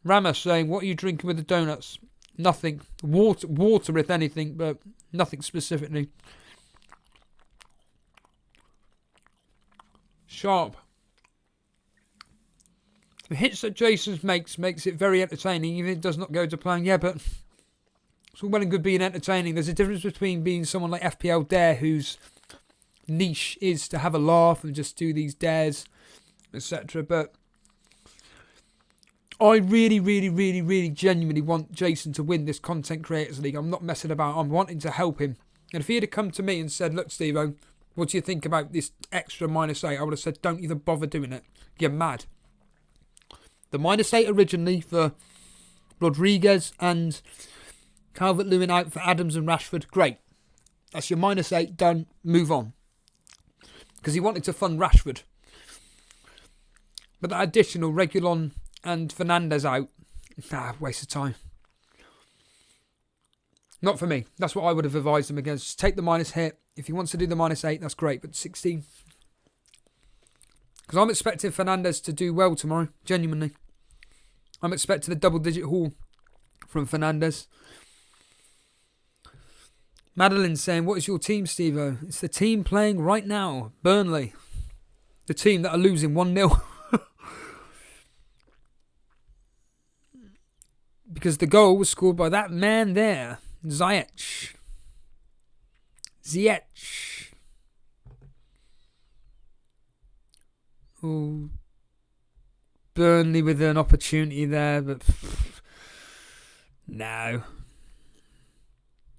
Ramos saying, what are you drinking with the donuts? Nothing. Water if anything, but nothing specifically. Sharp. The hits that Jason makes it very entertaining, even if it does not go to plan. Yeah, but it's all well and good being entertaining. There's a difference between being someone like FPL Dare, whose niche is to have a laugh and just do these dares, etc. But I really genuinely want Jason to win this Content Creators League. I'm not messing about. I'm wanting to help him. And if he had come to me and said, look, Steve-O, what do you think about this extra -8? I would have said, don't even bother doing it. You're mad. The -8 originally for Rodriguez and Calvert-Lewin out for Adams and Rashford. Great. That's your -8 done. Move on. Because he wanted to fund Rashford. But that additional Reguilon and Fernandez out. Waste of time. Not for me. That's what I would have advised him against. Just take the -hit. If he wants to do the -8, that's great. But 16. Because I'm expecting Fernandez to do well tomorrow. Genuinely. I'm expecting a double-digit haul from Fernandes. Madeline's saying, what is your team, Steve-O? It's the team playing right now, Burnley. The team that are losing 1-0. Because the goal was scored by that man there, Ziyech. Oh, Burnley with an opportunity there, but no.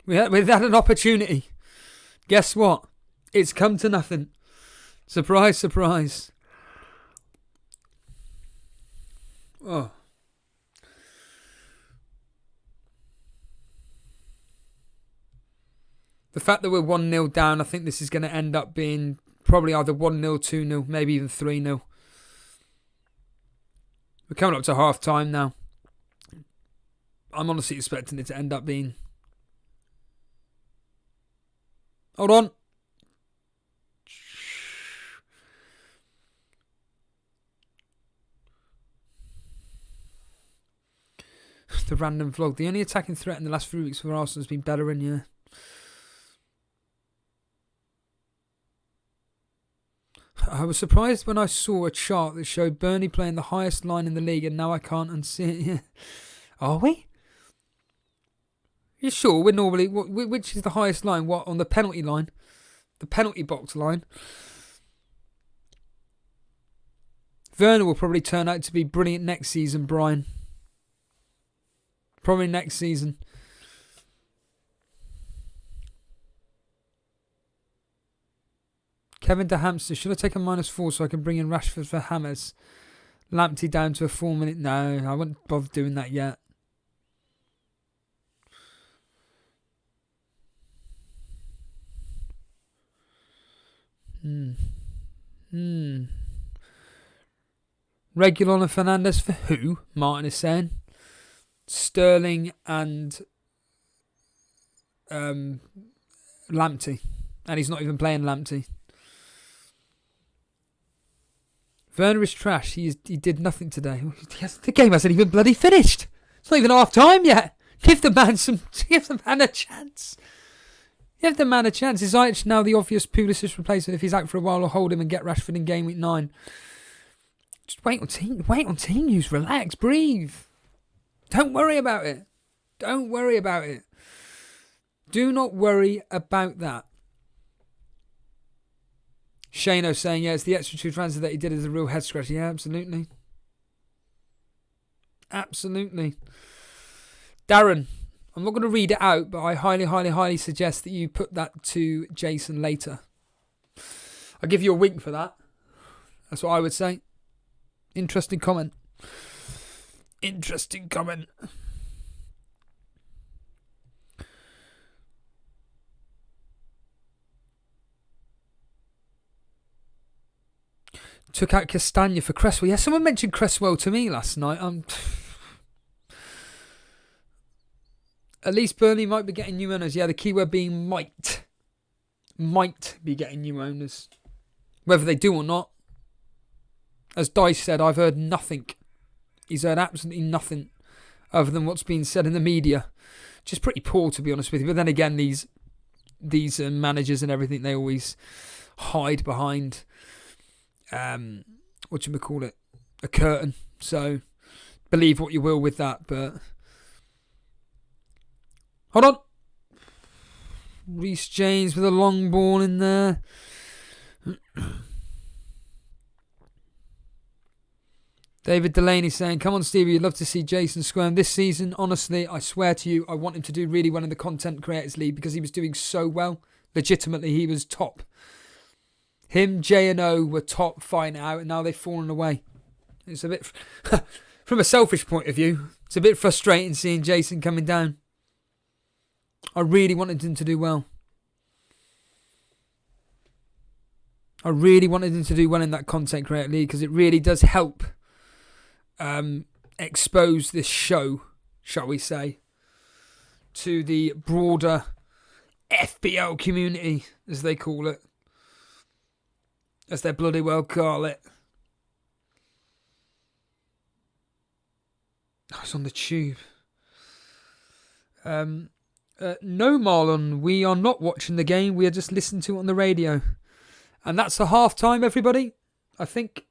We've had an opportunity. Guess what? It's come to nothing. Surprise, surprise. Oh. The fact that we're 1-0 down, I think this is going to end up being probably either 1-0, 2-0, maybe even 3-0. We're coming up to half time now. I'm honestly expecting it to end up being... Hold on. The random vlog. The only attacking threat in the last few weeks for Arsenal has been Bellerin, yeah. I was surprised when I saw a chart that showed Burnley playing the highest line in the league, and now I can't unsee it. Yeah. Are we? You sure? We're normally... Which is the highest line? What, on the penalty line? The penalty box line? Werner will probably turn out to be brilliant next season, Brian. Probably next season. Kevin De Hamster, should I take a -4 so I can bring in Rashford for Hammers? Lamptey down to a 4-minute. No, I wouldn't bother doing that yet. Regulon and Fernandes for who? Martin is saying. Sterling and Lamptey. And he's not even playing Lamptey. Werner is trash. He did nothing today. The game hasn't even bloody finished. It's not even half time yet. Give the man a chance. Give the man a chance. Is Ziyech now the obvious Pulisic replacement? If he's out for a while, I'll hold him and get Rashford in game week 9. Just wait on team news. Relax. Breathe. Don't worry about it. Don't worry about it. Do not worry about that. Shano saying, yeah, it's the extra 2 transfer that he did as a real head scratcher. Yeah, absolutely. Absolutely. Darren, I'm not going to read it out, but I highly suggest that you put that to Jason later. I'll give you a wink for that. That's what I would say. Interesting comment. Interesting comment. Took out Castagna for Cresswell. Yeah, someone mentioned Cresswell to me last night. At least Burnley might be getting new owners. Yeah, the keyword being might. Might be getting new owners. Whether they do or not. As Dice said, I've heard nothing. He's heard absolutely nothing other than what's been said in the media. Which is pretty poor, to be honest with you. But then again, these managers and everything, they always hide behind... whatchamacallit, a curtain. So believe what you will with that, but hold on. Reece James with a long ball in there. David Delaney saying, come on Stevie, you'd love to see Jason squirm this season. Honestly, I swear to you, I want him to do really well in the Content Creators League because he was doing so well. Legitimately, he was top. Him, J and O were top fighting out, and now they've fallen away. It's a bit, from a selfish point of view, it's a bit frustrating seeing Jason coming down. I really wanted him to do well. I really wanted him to do well in that Content Creator League because it really does help expose this show, shall we say, to the broader FPL community, as they call it. As they bloody well call it. I was on the tube. No, Marlon, we are not watching the game. We are just listening to it on the radio. And that's the half-time, everybody. I think.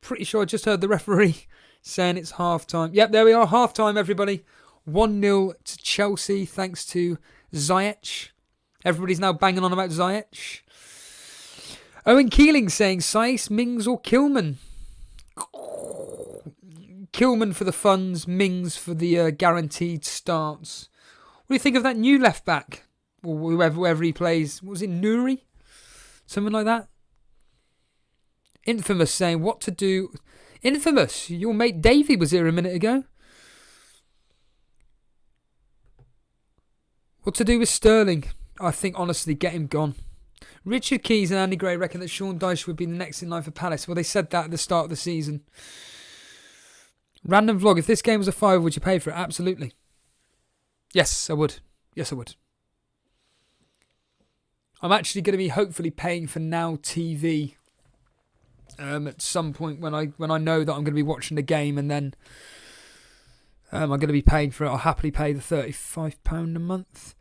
Pretty sure I just heard the referee saying it's half-time. Yep, there we are. Half-time, everybody. 1-0 to Chelsea, thanks to Ziyech. Everybody's now banging on about Ziyech. Owen Keeling saying Saiss, Mings or Kilman. Kilman for the funds, Mings for the guaranteed starts. What do you think of that new left back? Or whoever he plays. What was it, Nuri? Something like that? Infamous saying what to do. Infamous, your mate Davey was here a minute ago. What to do with Sterling? I think, honestly, get him gone. Richard Keys and Andy Gray reckon that Sean Dyche would be the next in line for Palace. Well, they said that at the start of the season. Random vlog. If this game was a £5, would you pay for it? Absolutely. Yes, I would. Yes, I would. I'm actually going to be hopefully paying for Now TV at some point when I know that I'm going to be watching the game, and then I'm going to be paying for it. I'll happily pay the £35 a month.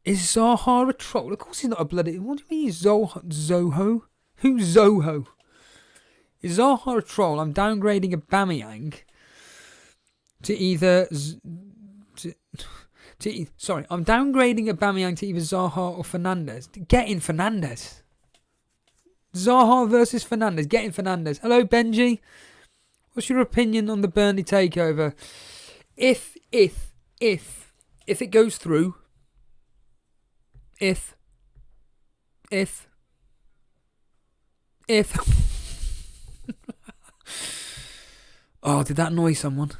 Is Zaha a troll? Of course he's not a bloody... What do you mean Zoho? Who's Zoho? Is Zaha a troll? I'm downgrading Aubameyang to either... I'm downgrading Aubameyang to either Zaha or Fernandes. Get in Fernandes. Zaha versus Fernandes. Get in Fernandes. Hello, Benji. What's your opinion on the Burnley takeover? If it goes through... If oh, did that annoy someone?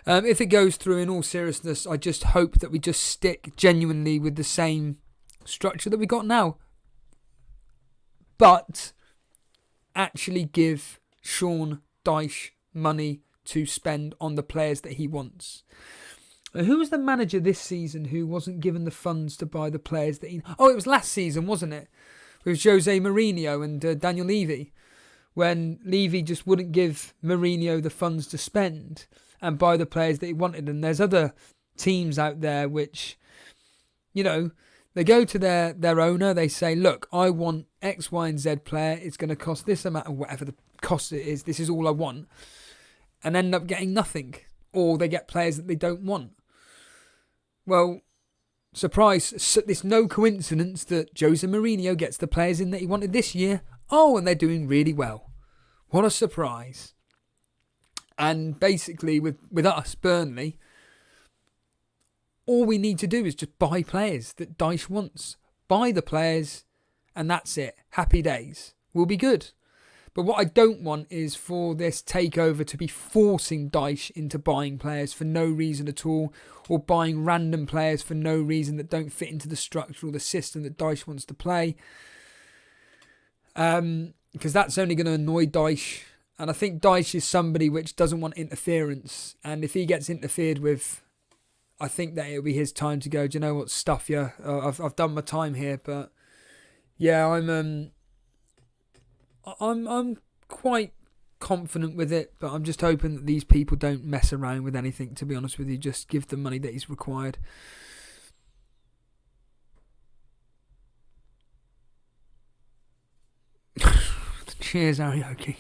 If it goes through, in all seriousness, I just hope that we just stick genuinely with the same structure that we got now, but actually give Sean Dyche money to spend on the players that he wants. Who was the manager this season who wasn't given the funds to buy the players that he... Oh, it was last season, wasn't it? With Jose Mourinho and Daniel Levy. When Levy just wouldn't give Mourinho the funds to spend and buy the players that he wanted. And there's other teams out there which, you know, they go to their owner, they say, look, I want X, Y and Z player. It's going to cost this amount, or whatever the cost it is. This is all I want. And end up getting nothing. Or they get players that they don't want. Well, surprise, it's no coincidence that Jose Mourinho gets the players in that he wanted this year. Oh, and they're doing really well. What a surprise. And basically, with us, Burnley, all we need to do is just buy players that Dyche wants. Buy the players, and that's it. Happy days. We'll be good. But what I don't want is for this takeover to be forcing Dyche into buying players for no reason at all, or buying random players for no reason that don't fit into the structure or the system that Dyche wants to play. Because that's only going to annoy Dyche. And I think Dyche is somebody which doesn't want interference. And if he gets interfered with, I think that it'll be his time to go, do you know what, stuff you. I've done my time here. But yeah, I'm quite confident with it, but I'm just hoping that these people don't mess around with anything, to be honest with you. Just give the money that is required. Cheers, Arioki.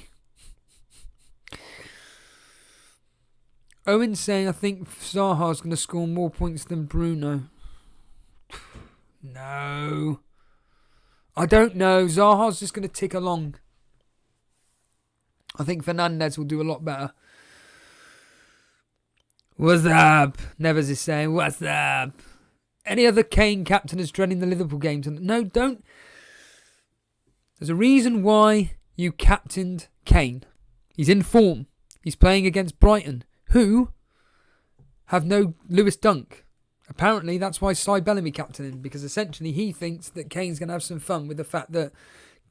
Owen saying, I think Zaha's going to score more points than Bruno. No. I don't know. Zaha's just going to tick along. I think Fernandes will do a lot better. What's up? Nevers is saying, what's up? Any other Kane captain is dreading the Liverpool game tonight? No, don't. There's a reason why you captained Kane. He's in form. He's playing against Brighton, who have no Lewis Dunk. Apparently, that's why Cy Bellamy captained him, because essentially he thinks that Kane's going to have some fun with the fact that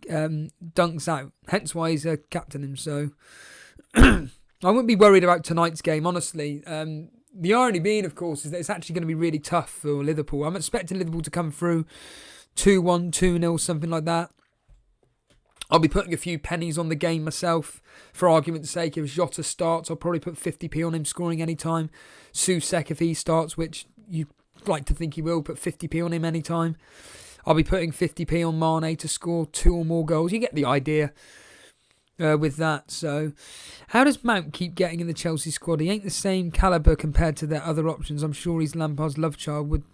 Dunk's out. Hence why he's captaining him. So I wouldn't be worried about tonight's game, honestly. The irony being, of course, is that it's actually going to be really tough for Liverpool. I'm expecting Liverpool to come through 2-1, 2-0, something like that. I'll be putting a few pennies on the game myself. For argument's sake, if Jota starts, I'll probably put 50p on him scoring anytime. Susek, if he starts, which you'd like to think he will, put 50p on him anytime. I'll be putting 50p on Mane to score 2 or more goals. You get the idea with that. So, how does Mount keep getting in the Chelsea squad? He ain't the same calibre compared to their other options. I'm sure he's Lampard's love child, would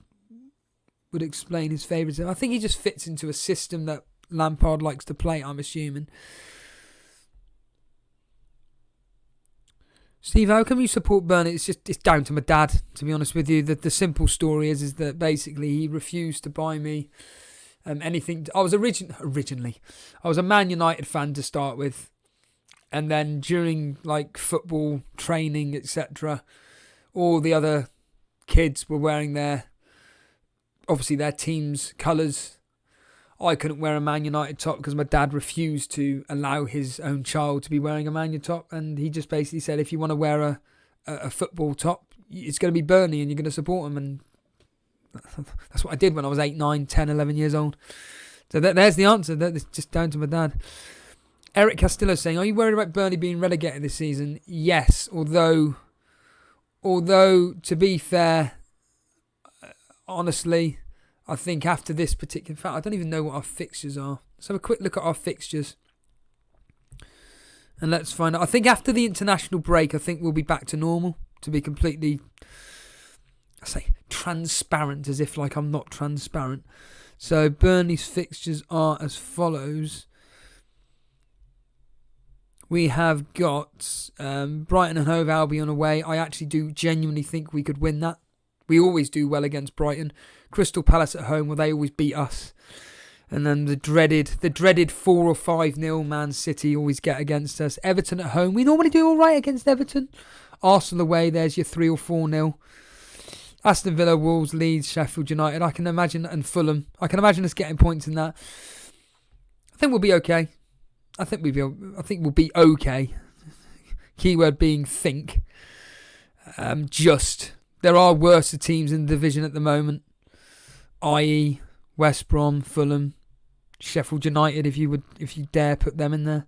explain his favourites. I think he just fits into a system that Lampard likes to play, I'm assuming. Steve, how come you support Burnley? It's down to my dad, to be honest with you. The simple story is that basically he refused to buy me anything. I was originally I was a Man United fan to start with, and then during like football training, etc., all the other kids were wearing their team's colours. I couldn't wear a Man United top because my dad refused to allow his own child to be wearing a Man United top, and he just basically said, if you want to wear a football top, it's going to be Burnley and you're going to support them. And that's what I did when I was 8, 9, 10, 11 years old. So there's the answer. That's just down to my dad. Eric Castillo saying, are you worried about Burnley being relegated this season? Yes, although to be fair, honestly, I think after this particular... In fact, I don't even know what our fixtures are. Let's have a quick look at our fixtures. And let's find out. I think after the international break, I think we'll be back to normal. To be completely... I say transparent, as if like I'm not transparent. So Burnley's fixtures are as follows. We have got Brighton and Hove Albion away. I actually do genuinely think we could win that. We always do well against Brighton. Crystal Palace at home, well, they always beat us. And then the dreaded 4 or 5-0 Man City always get against us. Everton at home, we normally do all right against Everton. Arsenal away, there's your 3 or 4-0. Aston Villa, Wolves, Leeds, Sheffield United, I can imagine, and Fulham. I can imagine us getting points in that. I think we'll be okay. I think we'll be okay. Keyword being think. There are worse teams in the division at the moment, i.e. West Brom, Fulham, Sheffield United, if you dare put them in there.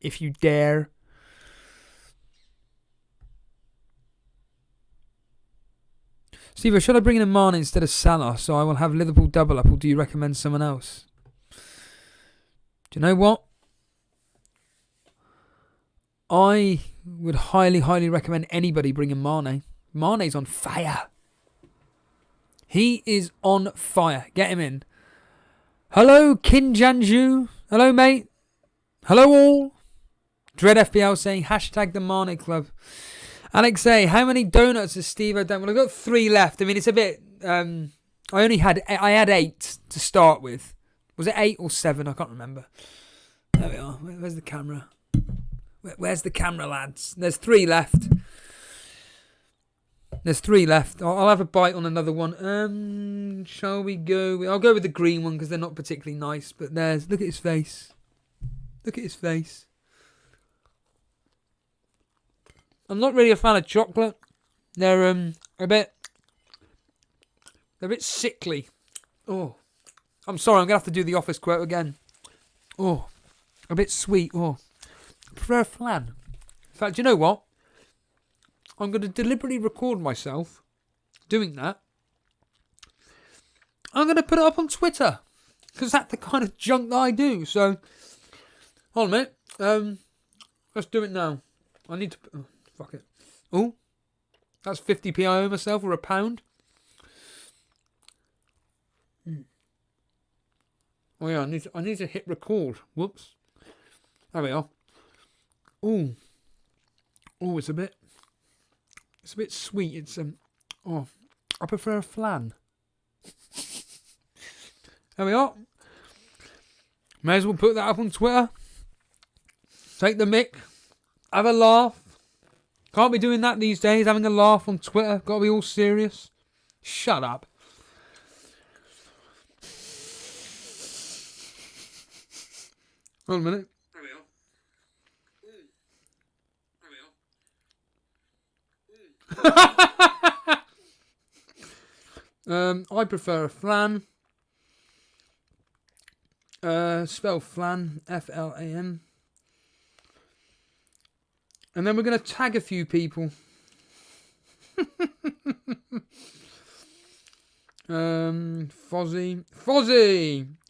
If you dare. Steve, should I bring in a Mane instead of Salah so I will have Liverpool double up, or do you recommend someone else? Do you know what? I would highly, highly recommend anybody bringing Mane. Mane's on fire. He is on fire. Get him in. Hello, Kinjanju. Hello, mate. Hello, all. Dread FPL saying hashtag the Mane Club. Alex say, how many donuts has Steve done? Well, I've got 3 left. I mean, it's a bit... I had 8 to start with. Was it 8 or 7? I can't remember. There we are. Where's the camera? Where's the camera, lads? There's 3 left. I'll have a bite on another one. Shall we go? I'll go with the green one because they're not particularly nice. But look at his face. Look at his face. I'm not really a fan of chocolate. They're a bit sickly. Oh, I'm sorry. I'm gonna have to do the Office quote again. Oh, a bit sweet. Oh, I prefer a flan. In fact, you know what? I'm going to deliberately record myself doing that. I'm going to put it up on Twitter because that's the kind of junk that I do. So, hold on a minute. Let's do it now. I need to... Oh, fuck it. Oh, that's 50p I owe myself, or £1. Oh yeah, I need to hit record. Whoops. There we are. Oh, it's a bit sweet. It's I prefer a flan. There we are. May as well put that up on Twitter. Take the mick. Have a laugh. Can't be doing that these days, having a laugh on Twitter. Got to be all serious. Shut up. Hold on a minute. There we are. I prefer a flan. Spell flan, F-L-A-N. And then we're going to tag a few people. Fozzie!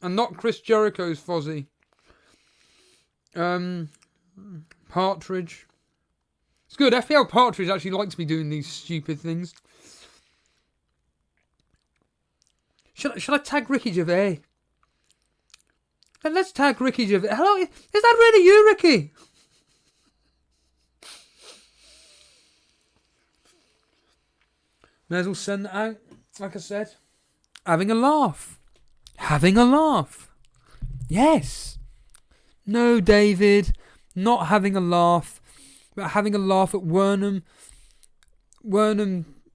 And not Chris Jericho's Fozzie. Partridge. It's good. FPL Partridge actually likes me doing these stupid things. Should I tag Ricky Gervais? Let's tag Ricky Gervais. Hello, is that really you, Ricky? May as well send that out, like I said. Having a laugh. Having a laugh. Yes. No, David. Not having a laugh. But having a laugh at Wernham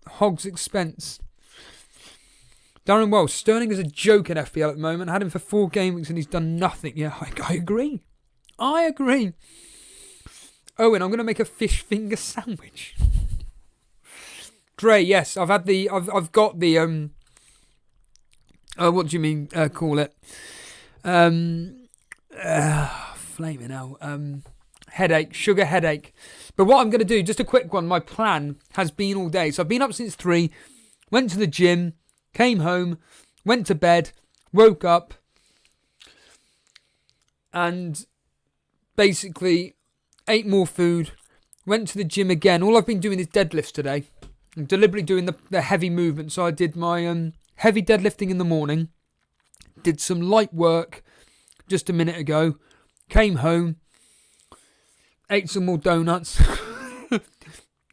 Hogg's expense. Darren Wells. Sterling is a joke in FPL at the moment. I had him for 4 game weeks and he's done nothing. Yeah, I agree. I agree. Owen, I'm going to make a fish finger sandwich. Dre, yes, I've got the what do you mean call it? Flaming hell. Headache, sugar headache. But what I'm going to do, just a quick one, my plan has been all day. So I've been up since 3, went to the gym, came home, went to bed, woke up, and basically ate more food, went to the gym again. All I've been doing is deadlifts today. I'm deliberately doing the heavy movement. So I did my heavy deadlifting in the morning, did some light work just a minute ago, came home, ate some more donuts,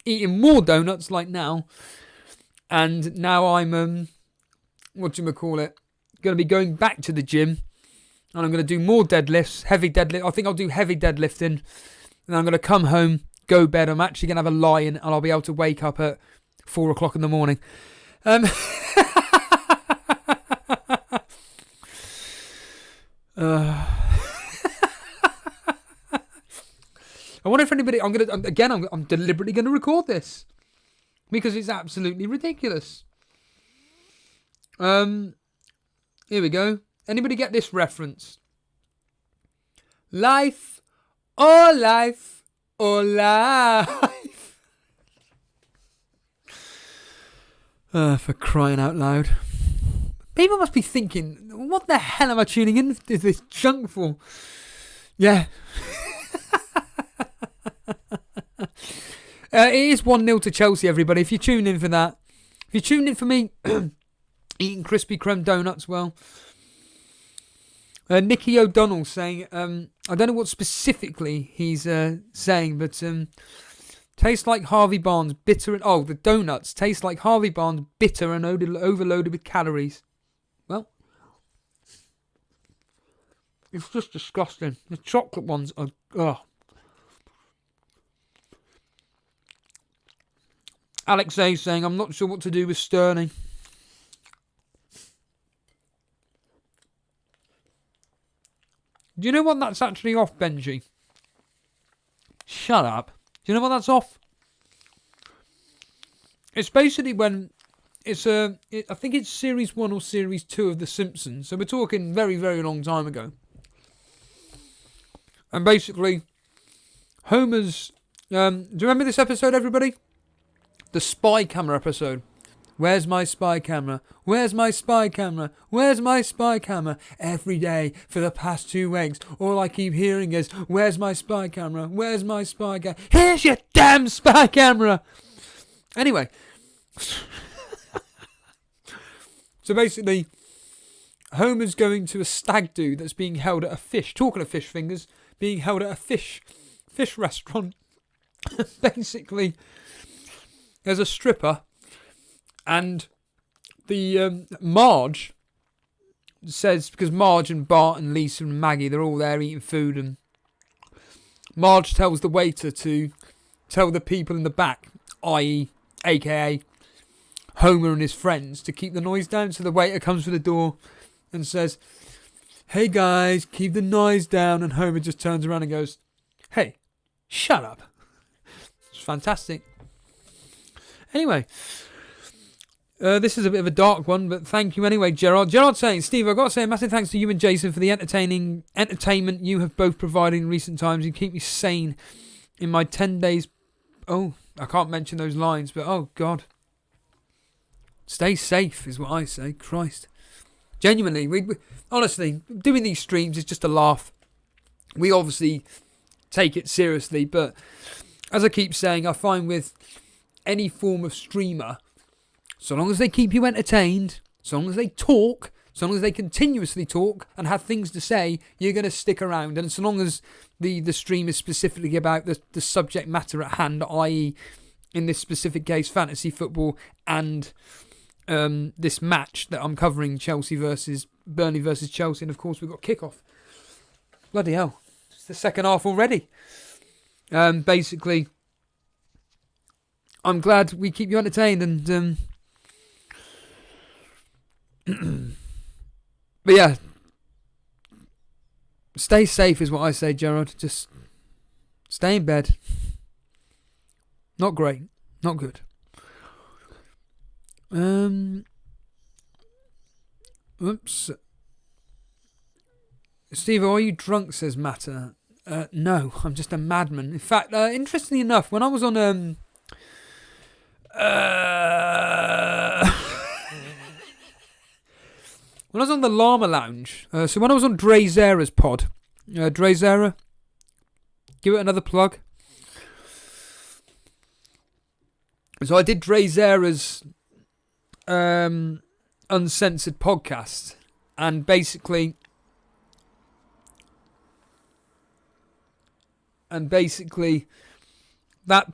eating more donuts like now, and now I'm, going to be going back to the gym, and I'm going to do more deadlifts, heavy deadlift. I think I'll do heavy deadlifting, and I'm going to come home, go bed. I'm actually going to have a lie-in, and I'll be able to wake up at 4 o'clock in the morning. I wonder if anybody. I'm deliberately going to record this because it's absolutely ridiculous. Here we go. Anybody get this reference? Life, oh life, oh life. For crying out loud. People must be thinking, what the hell am I tuning in to this junk for? Yeah. It is 1-0 to Chelsea, everybody. If you tune in for that. If you tune in for me eating Krispy Kreme donuts, well. Nicky O'Donnell saying, I don't know what specifically he's saying, but tastes like Harvey Barnes, bitter and... Oh, the donuts taste like Harvey Barnes, bitter and overloaded with calories. Well, it's just disgusting. The chocolate ones are... Ugh. Alex A saying, I'm not sure what to do with Sterling. Do you know what that's actually off, Benji? Shut up. Do you know what that's off? It's basically when it's I think it's series 1 or series 2 of The Simpsons. So we're talking very, very long time ago. And basically, Homer's... do you remember this episode, everybody? The spy camera episode. Where's my spy camera? Where's my spy camera? Where's my spy camera? Every day for the past 2 weeks, all I keep hearing is, where's my spy camera? Where's my spy camera? Here's your damn spy camera! Anyway. So basically, Homer's going to a stag do that's being held at a fish. Talking of fish fingers, being held at a fish restaurant. Basically, there's a stripper. And the Marge says, because Marge and Bart and Lisa and Maggie, they're all there eating food, and Marge tells the waiter to tell the people in the back, i.e. aka Homer and his friends, to keep the noise down. So the waiter comes to the door and says, hey guys, keep the noise down. And Homer just turns around and goes, hey, shut up. It's fantastic. Anyway... This is a bit of a dark one, but thank you anyway, Gerard. Gerard saying, Steve, I've got to say a massive thanks to you and Jason for the entertainment you have both provided in recent times. You keep me sane in my 10 days. Oh, I can't mention those lines, but oh, God. Stay safe is what I say. Christ. Genuinely, we honestly, doing these streams is just a laugh. We obviously take it seriously, but as I keep saying, I find with any form of streamer, so long as they keep you entertained, so long as they talk, so long as they continuously talk and have things to say, you're going to stick around. And so long as the stream is specifically about the subject matter at hand, i.e. in this specific case, fantasy football and this match that I'm covering, Burnley versus Chelsea. And of course, we've got kickoff. Bloody hell. It's the second half already. Basically, I'm glad we keep you entertained and... but yeah, stay safe is what I say, Gerard. Just stay in bed. Not great, not good. Oops. Steve, are you drunk? Says Matter. No, I'm just a madman. In fact, interestingly enough, when I was on when I was on the Llama Lounge, so when I was on Dre Zera's pod, Dre Zera, give it another plug. So I did Dre Zera's uncensored podcast, and basically that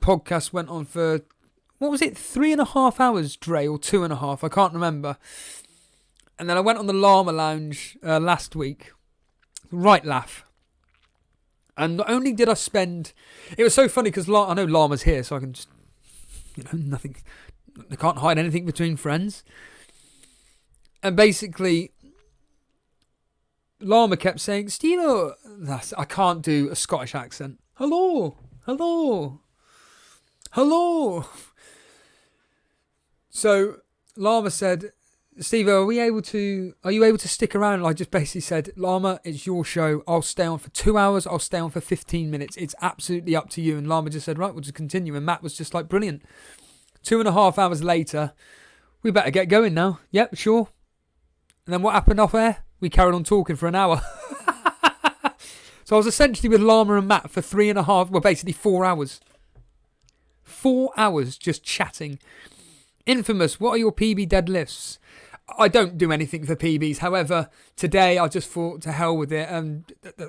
podcast went on for, what was it, 3.5 hours, Dre, or 2.5, I can't remember. And then I went on the Llama Lounge last week. Right laugh. And not only did I spend... It was so funny because I know Llama's here, so I can just... nothing... I can't hide anything between friends. And basically, Llama kept saying, Steve, I can't do a Scottish accent. Hello. So Llama said... Steve, are you able to stick around? And I just basically said, Llama, it's your show. I'll stay on for 2 hours. I'll stay on for 15 minutes. It's absolutely up to you. And Llama just said, right, we'll just continue. And Matt was just like, brilliant. 2.5 hours later, we better get going now. Yep, sure. And then what happened off air? We carried on talking for an hour. So I was essentially with Llama and Matt for 4 hours. 4 hours just chatting. Infamous, what are your PB deadlifts? I don't do anything for PBs. However, today I just thought to hell with it, and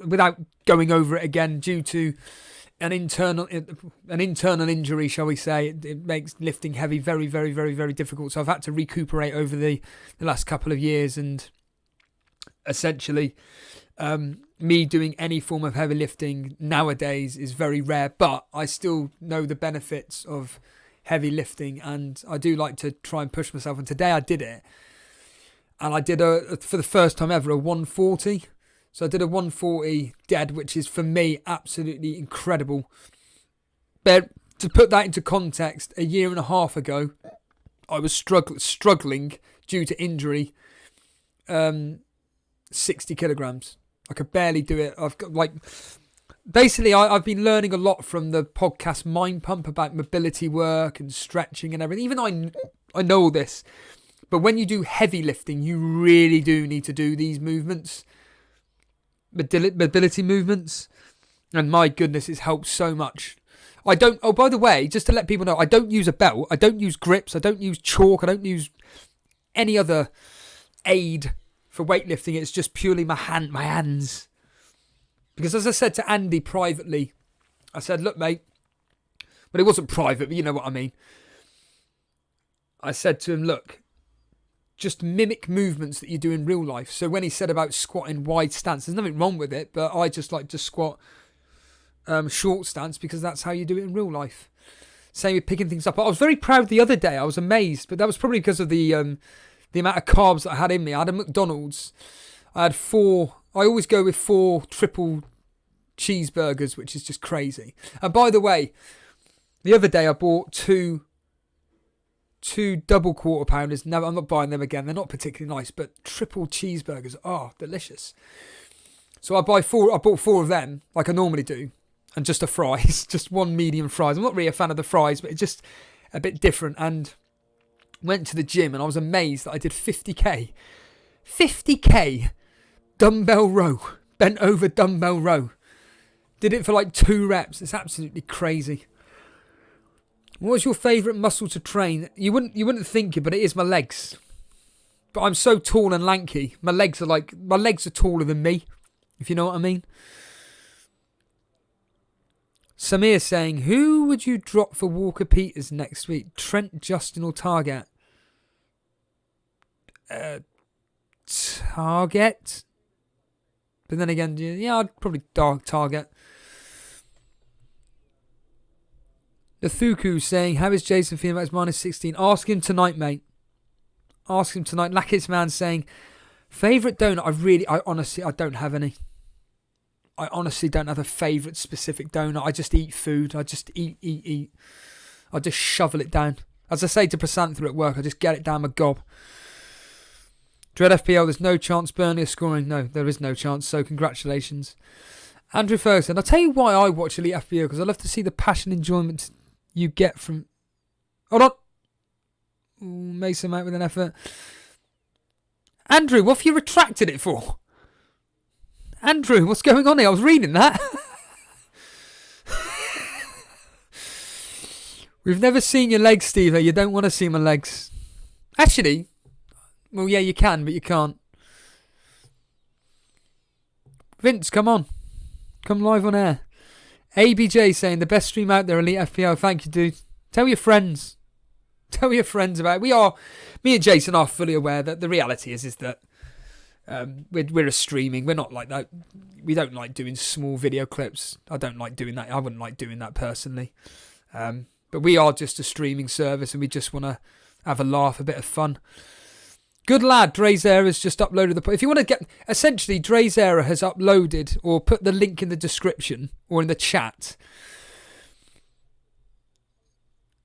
without going over it again, due to an internal injury, shall we say, it makes lifting heavy very, very, very, very difficult. So I've had to recuperate over the last couple of years, and essentially, me doing any form of heavy lifting nowadays is very rare. But I still know the benefits of heavy lifting, and I do like to try and push myself. And today I did it. And I did for the first time ever, a 140. So I did a 140 dead, which is for me absolutely incredible. But to put that into context, a year and a half ago, I was struggling due to injury, 60 kilograms. I could barely do it. I've got basically I've been learning a lot from the podcast Mind Pump about mobility work and stretching and everything. Even I know all this. But when you do heavy lifting, you really do need to do these movements, mobility movements. And my goodness, it's helped so much. By the way, just to let people know, I don't use a belt. I don't use grips. I don't use chalk. I don't use any other aid for weightlifting. It's just purely my hands. Because as I said to Andy privately, I said, look, mate, but it wasn't private, but you know what I mean. I said to him, look, just mimic movements that you do in real life. So when he said about squatting wide stance, there's nothing wrong with it, but I just like to squat short stance because that's how you do it in real life. Same with picking things up. I was very proud the other day. I was amazed, but that was probably because of the amount of carbs that I had in me. I had a McDonald's. I had 4. I always go with 4 triple cheeseburgers, which is just crazy. And by the way, the other day I bought 2 2 double quarter pounders. No, I'm not buying them again. They're not particularly nice, but triple cheeseburgers are delicious. So I bought 4 of them, like I normally do, and just a fries, just 1 medium fries. I'm not really a fan of the fries, but it's just a bit different. And went to the gym, and I was amazed that I did 50k. 50k dumbbell row, bent over dumbbell row. Did it for like 2 reps. It's absolutely crazy. What's your favourite muscle to train? You wouldn't think it, but it is my legs. But I'm so tall and lanky. My legs are taller than me, if you know what I mean. Samir saying, who would you drop for Walker Peters next week? Trent, Justin or Target? Target? But then again, yeah, I'd probably Target. The Thuku saying, how is Jason feeling about his minus 16? Ask him tonight, mate. Ask him tonight. Lackets man saying, favourite donut? I honestly don't have any. I honestly don't have a favourite specific donut. I just eat food. I just eat. I just shovel it down. As I say to Prasantha at work, I just get it down my gob. Dread FPL, there's no chance Burnley are scoring. No, there is no chance, so congratulations. Andrew Ferguson, I'll tell you why I watch Elite FPL, because I love to see the passion and enjoyment you get from... Hold on. Ooh, Mason out with an effort. Andrew, what have you retracted it for? Andrew, what's going on here? I was reading that. We've never seen your legs, Steve. You don't want to see my legs. Actually, well, yeah, you can, but you can't. Vince, come on. Come live on air. ABJ saying, the best stream out there, Elite FPL. Thank you, dude. Tell your friends. Tell your friends about it. Me and Jason are fully aware that the reality is that we're a streaming. We're not like that. We don't like doing small video clips. I don't like doing that. I wouldn't like doing that personally. But we are just a streaming service, and we just want to have a laugh, a bit of fun. Good lad, Dre's has just uploaded the... If you want to get... Essentially, Dre's has uploaded, or put the link in the description, or in the chat,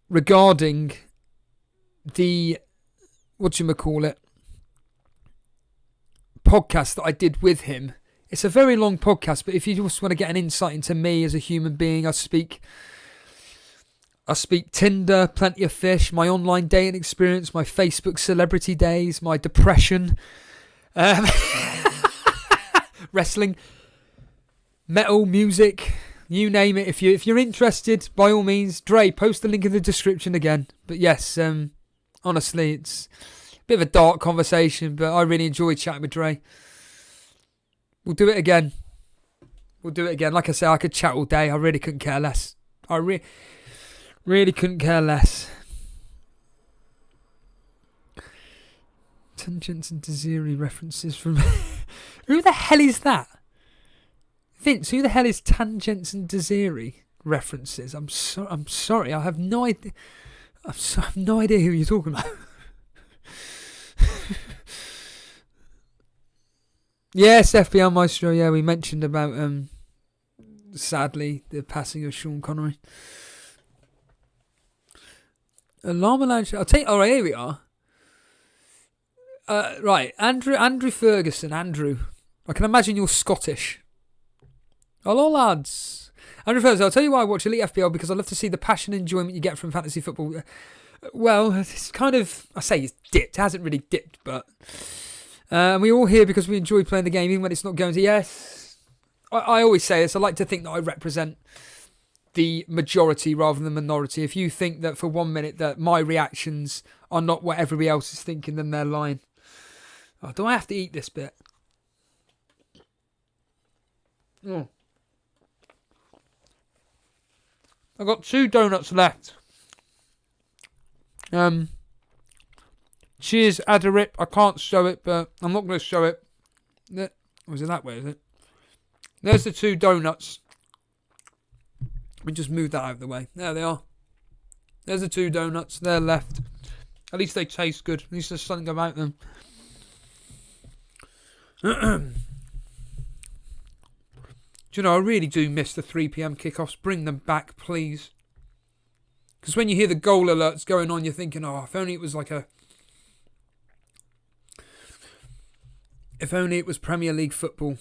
regarding the... whatchamacallit? Podcast that I did with him. It's a very long podcast, but if you just want to get an insight into me as a human being, I speak Tinder, plenty of fish, my online dating experience, my Facebook celebrity days, my depression, wrestling, metal, music, you name it. If you're interested, by all means, Dre, post the link in the description again. But yes, honestly, it's a bit of a dark conversation, but I really enjoyed chatting with Dre. We'll do it again. Like I say, I could chat all day. I really couldn't care less. I really couldn't care less. Tangents and Taziri references from... Who the hell is that? Vince, who the hell is Tangents and Taziri references? I'm sorry, I have no idea. I have no idea who you're talking about. Yes, FPL Maestro, yeah, we mentioned about, sadly, the passing of Sean Connery. Llama Lounge. I'll take. All right, here we are. Right, Andrew Ferguson. Andrew, I can imagine you're Scottish. Hello, lads. Andrew Ferguson. I'll tell you why I watch Elite FPL, because I love to see the passion and enjoyment you get from fantasy football. Well, it's kind of. I say it's dipped. It hasn't really dipped, but we're all here because we enjoy playing the game, even when it's not going to. Yes, I always say this. I like to think that I represent the majority rather than the minority. If you think that for 1 minute that my reactions are not what everybody else is thinking, then they're lying. Oh, do I have to eat this bit? I've got 2 donuts left. Cheers, Adarip. I can't show it, but I'm not going to show it. Was it that way, is it? There's the 2 donuts. We just move that out of the way. There they are. There's the 2 donuts. They're left. At least they taste good. At least there's something about them. Do you know, I really do miss the 3 p.m. kickoffs. Bring them back, please. Because when you hear the goal alerts going on, you're thinking, oh, if only it was like a... If only it was Premier League football.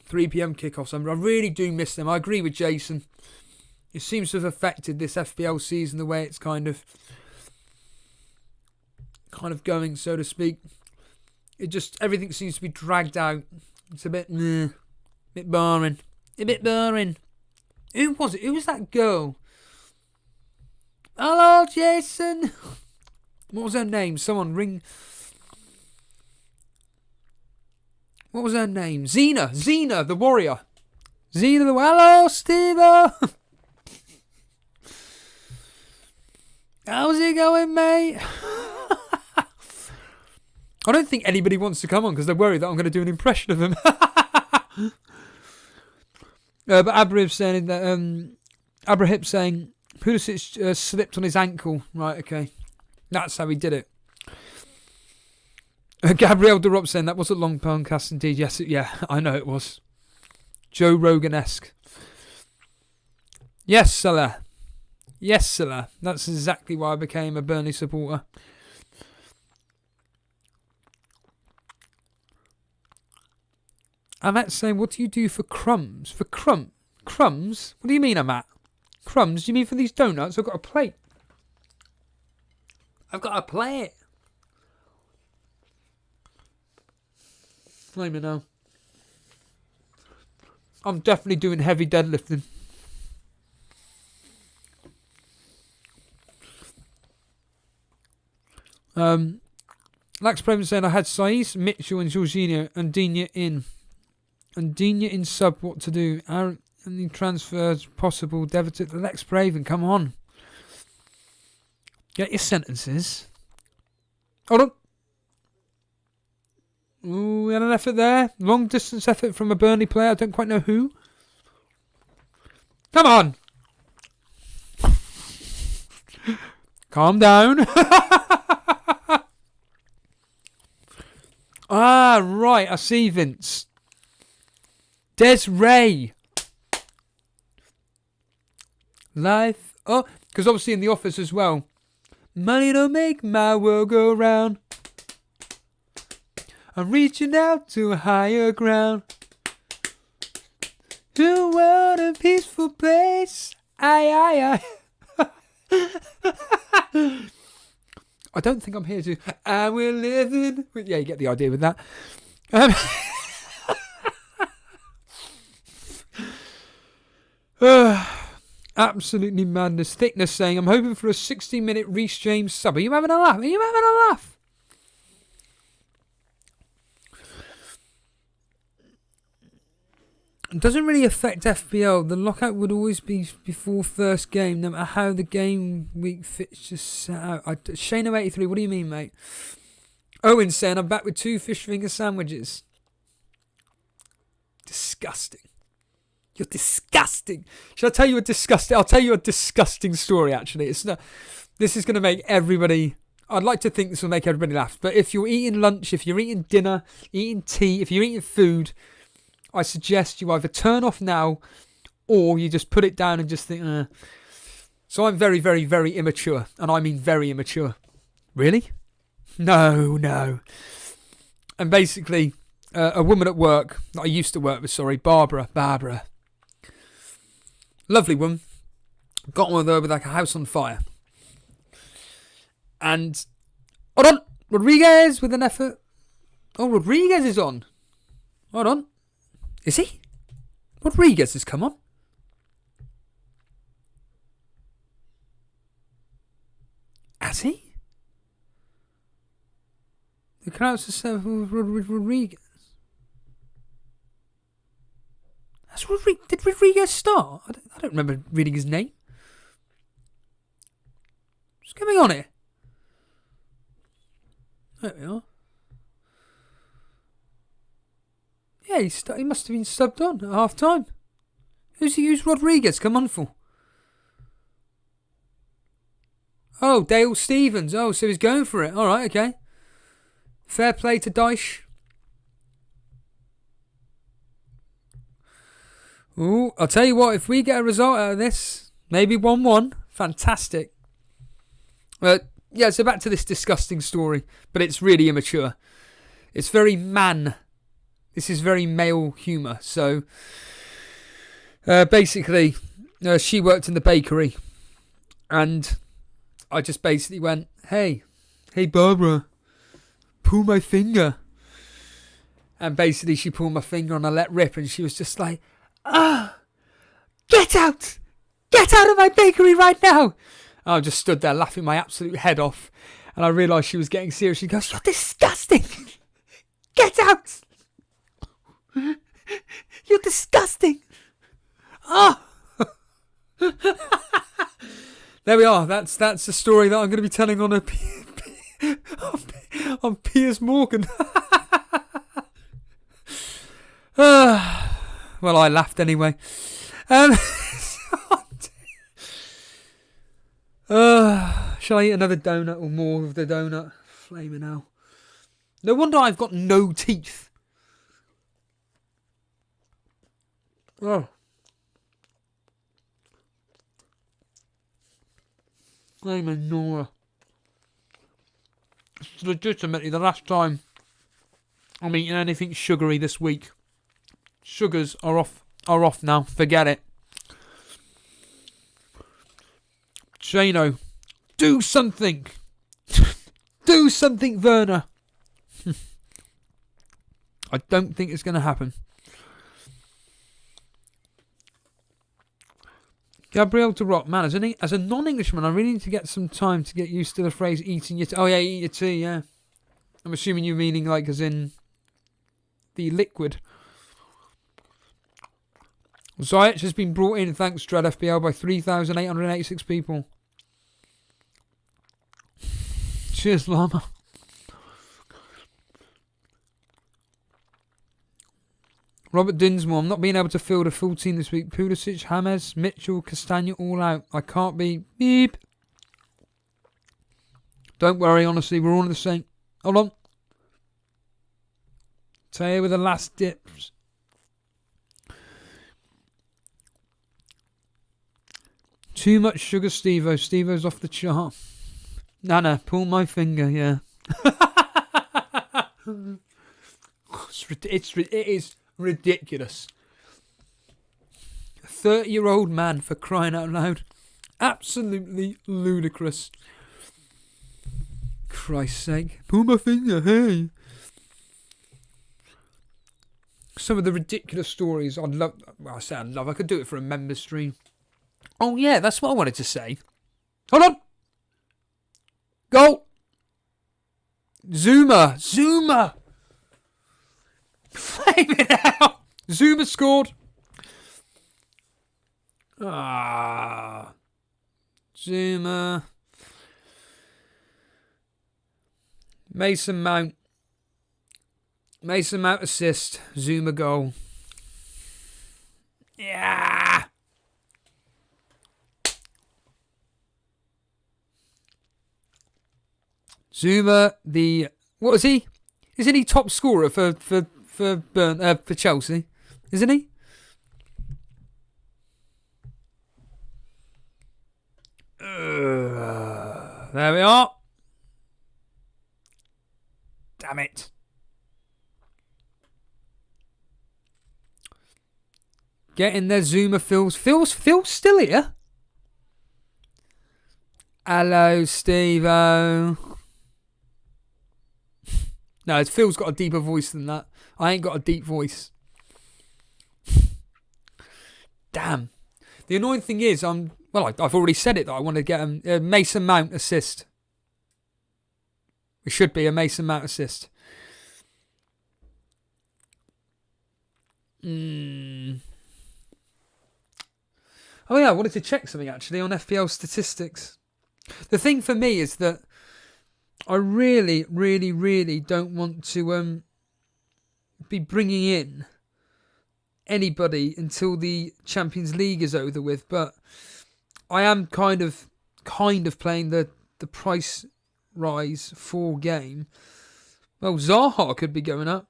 3 p.m. kickoffs. I really do miss them. I agree with Jason. It seems to have affected this FPL season the way it's kind of going, so to speak. It just, everything seems to be dragged out. It's a bit boring. A bit boring. Who was it? Who was that girl? Hello, Jason. What was her name? Someone ring. What was her name? Xena, the warrior. Hello, Steve. How's it going, mate? I don't think anybody wants to come on because they're worried that I'm going to do an impression of them. But Abrahim's saying that Abraham saying Pulisic slipped on his ankle. Right, okay, that's how he did it. Gabrielle DeRop saying that was a long podcast indeed. Yes, yeah, I know it was. Joe Rogan-esque. Yes, Salah. Yes, Salah. That's exactly why I became a Burnley supporter. I'm at saying, what do you do for crumbs? For crumbs? What do you mean, I'm at? Crumbs? Do you mean for these donuts? I've got a plate. I've got a plate. Let me know. I'm definitely doing heavy deadlifting. Lax Prem saying I had Saiz, Mitchell and Jorginho and Digne in. And Digne in sub, what to do? Any transfers possible? Devitt, Lex Braven, come on. Get your sentences. Hold on. Ooh, we had an effort there. Long distance effort from a Burnley player. I don't quite know who. Come on. Calm down. Ah, right. I see, Vince. Desiree. Life. Oh, because obviously in the office as well. Money don't make my world go round. I'm reaching out to a higher ground. To a world, a peaceful place. Aye. I don't think I'm here to... And we're living... Yeah, you get the idea with that. Absolutely madness. Thickness saying, I'm hoping for a 60-minute Reece James sub. Are you having a laugh? Are you having a laugh? It doesn't really affect FPL. The lockout would always be before first game, no matter how the game week fixtures set out. Shano83, what do you mean, mate? Owen saying, I'm back with 2 fish finger sandwiches. Disgusting. You're disgusting. Should I tell you a disgusting... I'll tell you a disgusting story, actually. It's not... This is going to make everybody... I'd like to think this will make everybody laugh. But if you're eating lunch, if you're eating dinner, eating tea, if you're eating food... I suggest you either turn off now or you just put it down and just think, So I'm very, very, very immature. And I mean very immature. Really? No. And basically, a woman at work that I used to work with, Barbara. Lovely woman. Got on with her with like a house on fire. And, hold on, Rodriguez with an effort. Oh, Rodriguez is on. Hold on. Is he? Rodriguez has come on. Has he? The crowds are Rodriguez. That's Rodriguez. Did Rodriguez start? I don't remember reading his name. What's going on here? There we are. Yeah, he must have been subbed on at half time. Who's Rodriguez come on for? Oh, Dale Stevens. Oh, so he's going for it. All right, okay. Fair play to Dyche. Ooh, I'll tell you what, if we get a result out of this, maybe 1-1, fantastic. Yeah, so back to this disgusting story, but it's really immature. It's very This is very male humour. So, basically, she worked in the bakery, and I just basically went, hey Barbara, pull my finger. And basically she pulled my finger and I let rip, and she was just like, get out of my bakery right now. And I just stood there laughing my absolute head off, and I realised she was getting serious. She goes, you're disgusting. Get out. You're disgusting. There we are. That's the story that I'm going to be telling on on Piers Morgan. Well, I laughed anyway. Shall I eat another donut or more of the donut? Flaming hell. No wonder I've got no teeth. Oh. Flaming Nora. It's legitimately the last time I'm eating anything sugary this week. Sugars are off now. Forget it. Shano, do something. Do something, Werner. I don't think it's going to happen. Gabrielle de Rock, man, as a non-Englishman, I really need to get some time to get used to the phrase eating your tea. Oh yeah, eat your tea, yeah. I'm assuming you're meaning like as in the liquid. Ziyech has been brought in, thanks Dread FPL, by 3,886 people. Cheers, Llama. Robert Dinsmore, I'm not being able to field a full team this week. Pulisic, James, Mitchell, Castagna, all out. I can't be. Beep. Don't worry, honestly, we're all in the same. Hold on. Thier with the last dips. Too much sugar, Steve-O. Steve-O's off the chart. Nana, pull my finger, yeah. It is ridiculous. A 30-year-old man, for crying out loud. Absolutely ludicrous. Christ's sake. Pull my finger, hey. Some of the ridiculous stories I'd love. Well, I say I'd love. I could do it for a member stream. Oh, yeah, that's what I wanted to say. Hold on. Goal. Zuma. Flame it out. Zuma scored. Zuma. Mason Mount assist. Zuma goal. Yeah. Zuma, what was he? Isn't he top scorer for Chelsea? Isn't he? There we are. Damn it. Get in there, Zuma. Phil's still here. Hello, Steve-O. No, Phil's got a deeper voice than that. I ain't got a deep voice. Damn. The annoying thing is, I've already said it that I want to get a Mason Mount assist. It should be a Mason Mount assist. Oh yeah, I wanted to check something actually on FPL statistics. The thing for me is that I really, really, really don't want to be bringing in anybody until the Champions League is over with, but I am kind of playing the price rise 4 game. Well, Zaha could be going up.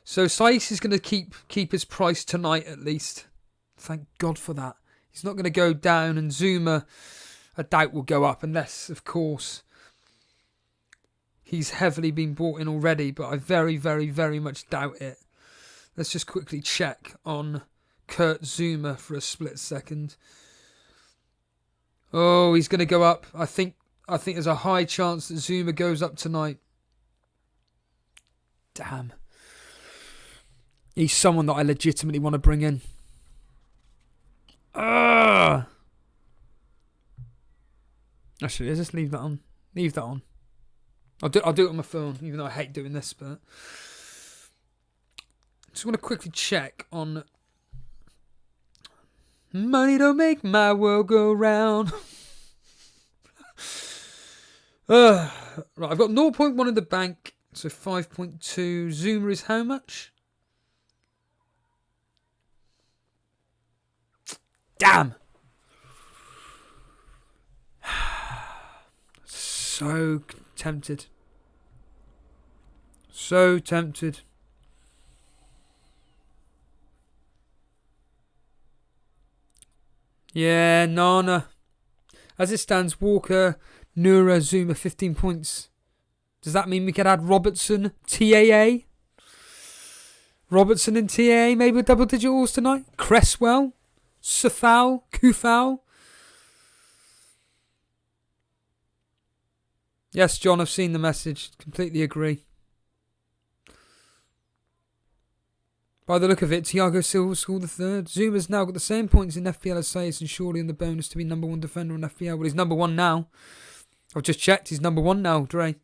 So Saiss is going to keep his price tonight at least. Thank God for that. He's not going to go down, and Zuma, I doubt will go up unless, of course, he's heavily been bought in already, but I very, very, very much doubt it. Let's just quickly check on Kurt Zuma for a split second. Oh, he's going to go up. I think there's a high chance that Zuma goes up tonight. Damn. He's someone that I legitimately want to bring in. Actually, let's just leave that on. Leave that on. I'll do it on my phone, even though I hate doing this, but just want to quickly check on money don't make my world go round. Right, I've got 0.1 in the bank, so 5.2. Zuma is how much? Damn. So tempted. So tempted. Yeah, Nana. As it stands, Walker, Nura, Zuma, 15 points. Does that mean we could add Robertson, TAA? Robertson and TAA, maybe with double digit alls tonight? Cresswell, Safal, Kufal. Yes, John, I've seen the message. Completely agree. By the look of it, Thiago Silva scored the third. Zuma's now got the same points in FPL as Sayers and surely on the bonus to be number one defender in FPL. Well, he's number one now. I've just checked. He's number one now, Dre.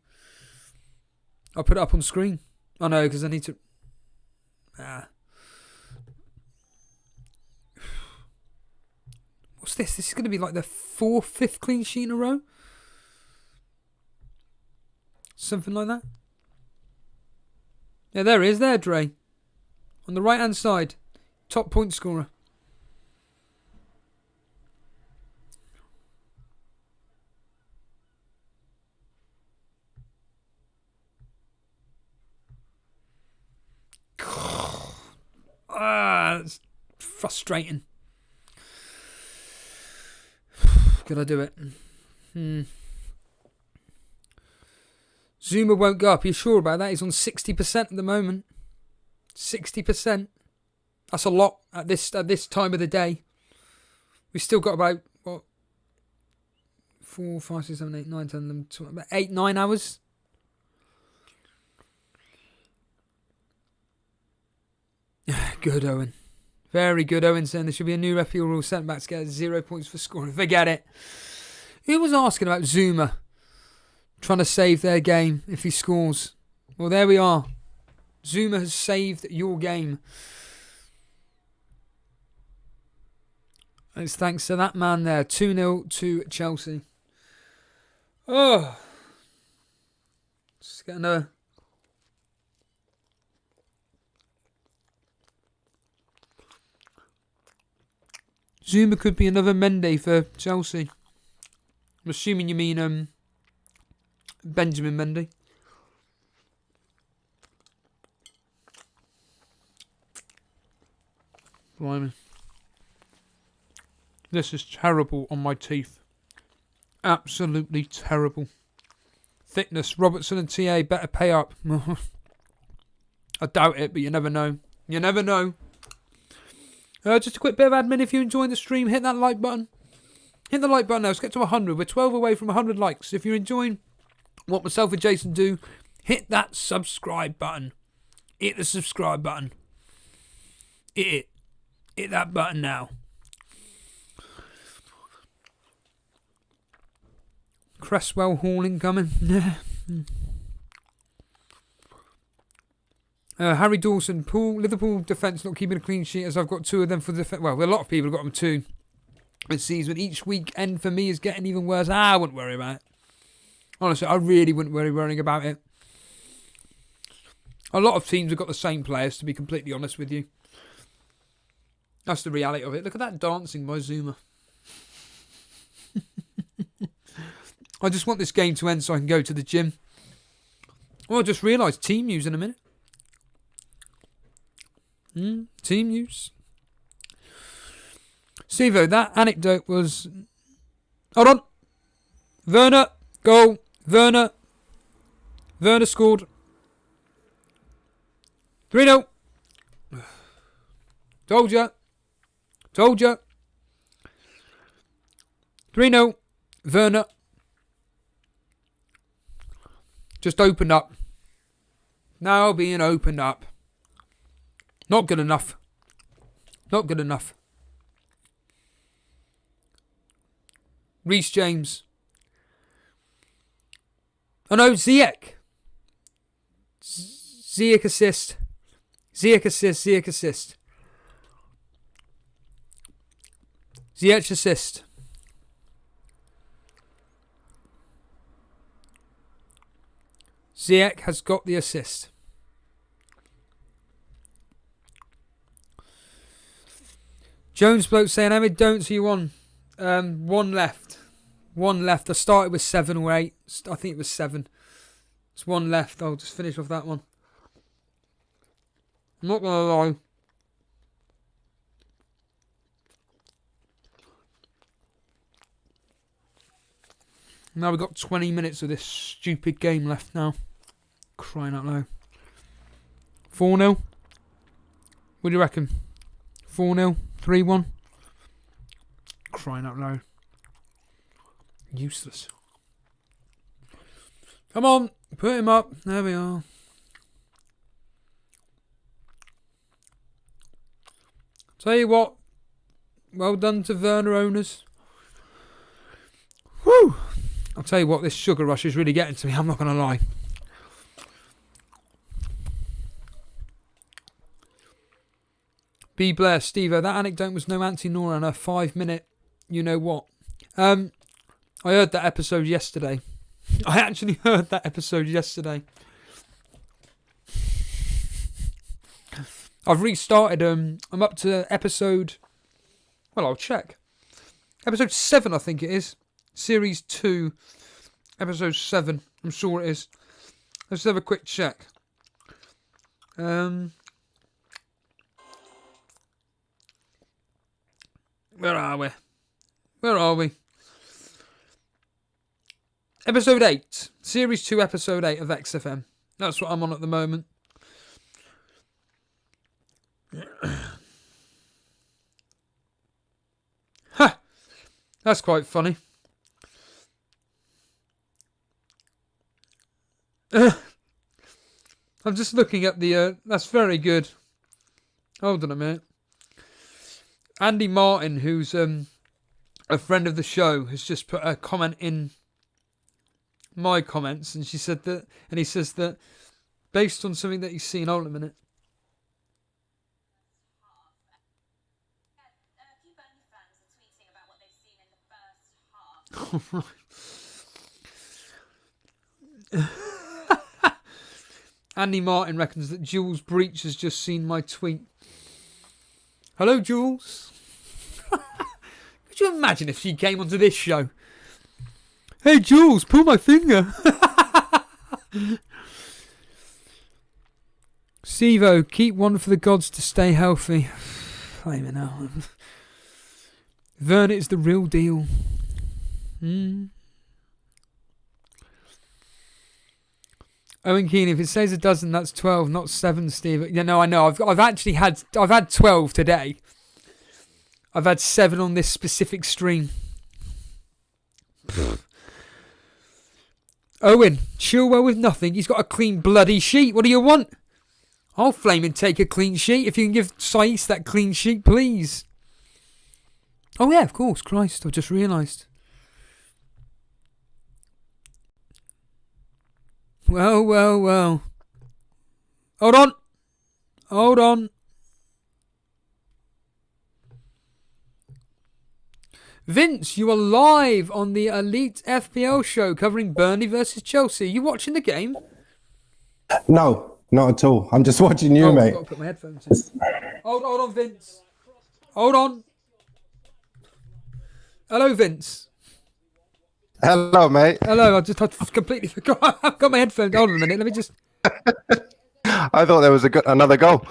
I'll put it up on screen. Oh, no, because I need to... What's this? This is going to be like the fifth clean sheet in a row? Something like that. Yeah, there he is there, Dre. On the right-hand side. Top point scorer. It's frustrating. Could I do it? Zuma won't go up. Are you sure about that? He's on 60% at the moment. 60%. That's a lot at this time of the day. We've still got about, what? 4, 5, 6, 7, 8, 9, 10, 11, 12, about 8, 9 hours. Good, Owen. Very good, Owen, saying there should be a new FPL rule. Centre-backs get 0 points for scoring. Forget it. Who was asking about Zuma trying to save their game if he scores? Well, there we are. Zuma has saved your game. It's thanks to that man there. 2-0 to Chelsea. Oh. Just get another... Zuma could be another Mendy for Chelsea. I'm assuming you mean Benjamin Mendy. Blimey. This is terrible on my teeth. Absolutely terrible. Thickness. Robertson and TA better pay up. I doubt it, but you never know. You never know. Just a quick bit of admin. If you're enjoying the stream, hit that like button. Hit the like button now. Let's get to 100. We're 12 away from 100 likes. If you're enjoying what myself and Jason do, hit that subscribe button. Hit the subscribe button. Hit it. Hit that button now. Cresswell hauling coming. Harry Dawson, Liverpool defence not keeping a clean sheet as I've got 2 of them for the defence. Well, a lot of people have got them 2 this season. Each weekend for me is getting even worse. I wouldn't worry about it. Honestly, I really wouldn't worrying about it. A lot of teams have got the same players, to be completely honest with you. That's the reality of it. Look at that dancing by Zuma. I just want this game to end so I can go to the gym. Oh, I just realised team news in a minute. Team news. Stevo, that anecdote was... Hold on. Werner, goal. Werner scored. 3-0. Told ya. 3-0. Werner. Just opened up. Now being opened up. Not good enough. Reece James. Oh no, Ziyech. Ziyech assist. Ziyech assist. Ziyech has got the assist. Jones bloke saying, Ahmed, don't see you on. One left. I started with 7 or 8. I think it was 7. It's one left. I'll just finish off that one. I'm not going to lie. Now we've got 20 minutes of this stupid game left now. Crying out loud. 4-0. What do you reckon? 4-0? 3-1? Crying out loud. Useless. Come on. Put him up. There we are. Tell you what. Well done to Werner owners. Whew. I'll tell you what, this sugar rush is really getting to me. I'm not going to lie. B. Blair, Steve-O, that anecdote was no Auntie Nora and her 5-minute you know what. I heard that episode yesterday. I actually heard that episode yesterday. I've restarted. I'm up to episode... Well, I'll check. Episode 7, I think it is. Series 2, episode 7. I'm sure it is. Let's have a quick check. Where are we? Episode 8. Series 2, episode 8 of XFM. That's what I'm on at the moment. Ha! That's quite funny. I'm just looking at the... that's very good. Hold on a minute. Andy Martin, who's a friend of the show, has just put a comment in my comments, and she said that, and he says that based on something that he's seen. Hold on a minute. Andy Martin reckons that Jules Breach has just seen my tweet. Hello, Jules. Could you imagine if she came onto this show? Hey, Jules, pull my finger. Stevo, keep one for the gods to stay healthy. Flaming out. Vern is the real deal. Owen Keane, if it says a dozen, that's 12, not 7, Steve. Yeah, no, I know. I've had 12 today. I've had 7 on this specific stream. Owen, Chilwell with nothing. He's got a clean bloody sheet. What do you want? I'll flame and take a clean sheet. If you can give Saiz that clean sheet, please. Oh yeah, of course. Christ, I've just realised. Well. Hold on. Vince, you are live on the Elite FPL show covering Burnley versus Chelsea. You watching the game? No, not at all. I'm just watching you, mate. I've got to put my headphones in. Hold on, Vince. Hold on. Hello, Vince. Hello, mate. Hello, I completely forgot. I've got my headphones. Hold on a minute. Let me just... I thought there was another goal.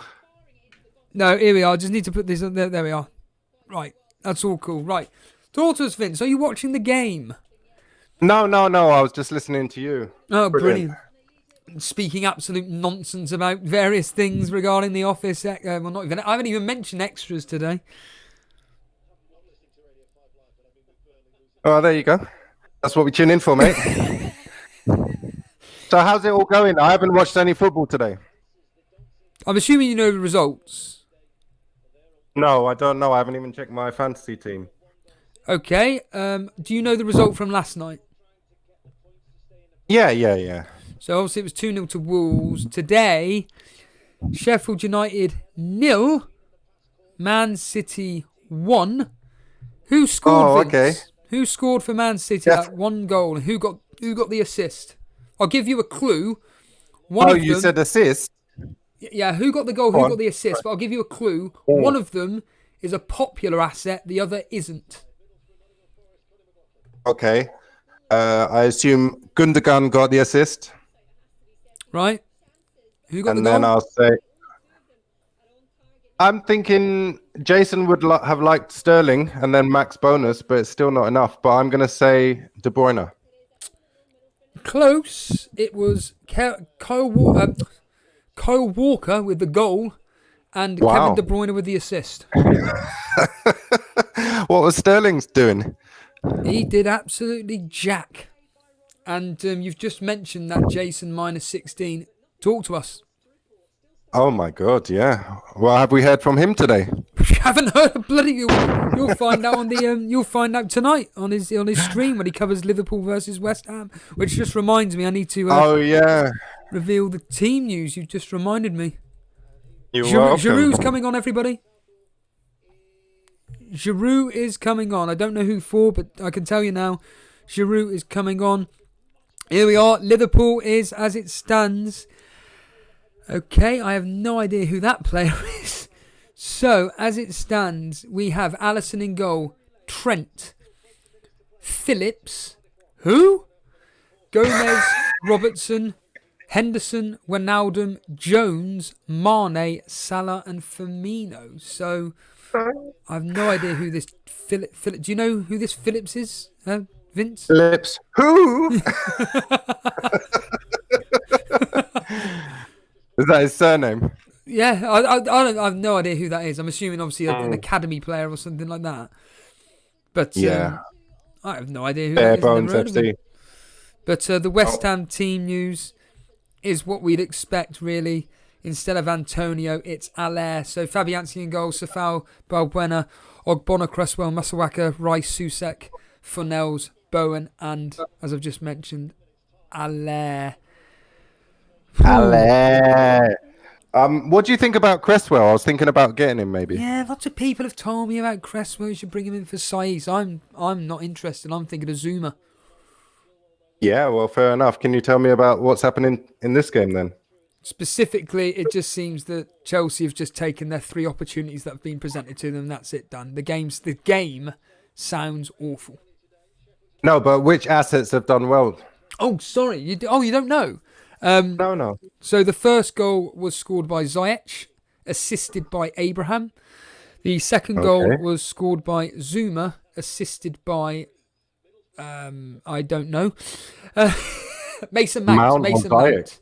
No, here we are. I just need to put this on there. There we are. Right. That's all cool. Right. Talk to us, Vince. Are you watching the game? No. I was just listening to you. Oh, brilliant. Speaking absolute nonsense about various things regarding the office. I haven't even mentioned extras today. Oh, there you go. That's what we tune in for, mate. So how's it all going? I haven't watched any football today. I'm assuming you know the results. No, I don't know. I haven't even checked my fantasy team. Okay. Do you know the result from last night? Yeah. So obviously it was 2-0 to Wolves. Today, Sheffield United 0, Man City 1. Who scored, Vince? Okay. Who scored for Man City that one goal? And who got the assist? I'll give you a clue. You said assist? Yeah, who got the goal? Who got the assist? But I'll give you a clue. One of them is a popular asset. The other isn't. Okay. I assume Gundogan got the assist. Right? Who got the And goal? then I'll say... I'm thinking Jason would have liked Sterling and then max bonus, but it's still not enough. But I'm going to say De Bruyne. Close. It was Kyle Walker with the goal and Kevin De Bruyne with the assist. What was Sterling's doing? He did absolutely jack. And you've just mentioned that Jason minus 16. Talk to us. Oh my God, yeah. Well, have we heard from him today? You haven't heard a bloody. You'll find out on the. You'll find out tonight on his stream when he covers Liverpool versus West Ham. Which just reminds me, I need to. Reveal the team news. You just reminded me. Giroud's coming on, everybody. Giroud is coming on. I don't know who for, but I can tell you now. Giroud is coming on. Here we are. Liverpool is as it stands. Okay, I have no idea who that player is. So, as it stands, we have Alisson in goal, Trent, Phillips, who? Gomez, Robertson, Henderson, Wijnaldum, Jones, Mane, Salah and Firmino. So, I have no idea who this Philip. Do you know who this Phillips is, Vince? Phillips. Who? Is that his surname? Yeah, I have no idea who that is. I'm assuming obviously an academy player or something like that. But I have no idea who that is. Bones FC. But the West Ham team news is what we'd expect, really. Instead of Antonio, it's Allaire. So Fabianski in goal, Safal, Balbuena, Ogbonna, Cresswell, Masawaka, Rice, Susek, Fornells, Bowen, and, as I've just mentioned, Allaire. What do you think about Cresswell? I was thinking about getting him, maybe. Yeah, lots of people have told me about Cresswell. You should bring him in for Saiz. I'm not interested. I'm thinking of Zuma. Yeah, well, fair enough. Can you tell me about what's happening in this game then? Specifically, it just seems that Chelsea have just taken their 3 opportunities that have been presented to them. That's it, done. The game sounds awful. No, but which assets have done well? Oh, sorry. You don't know? No. So the first goal was scored by Ziyech, assisted by Abraham. The second goal was scored by Zuma, assisted by I don't know. Mason Mount.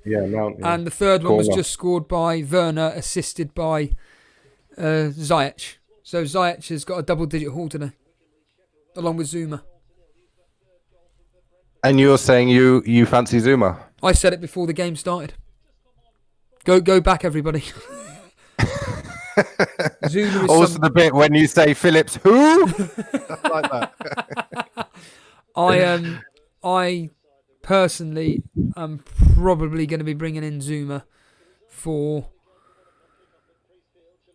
Yeah, Mount. Yeah. And the third one was just scored by Werner, assisted by Ziyech. So Ziyech has got a double-digit haul today, along with Zuma. And you're saying you fancy Zuma? I said it before the game started. Go back, everybody. Zuma is also the bit when you say Phillips, who? Like that. I personally am probably going to be bringing in Zuma for,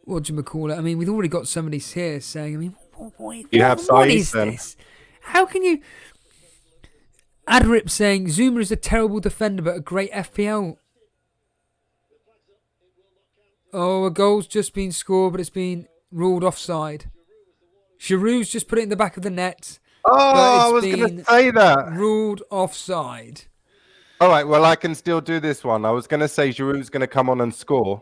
what do you call it? I mean, we've already got somebody here saying, I mean, what is this? How can you... Adrip saying, Zuma is a terrible defender but a great FPL. Oh, a goal's just been scored but it's been ruled offside. Giroud's just put it in the back of the net. Oh, I was going to say that. Ruled offside. All right, well, I can still do this one. I was going to say Giroud's going to come on and score.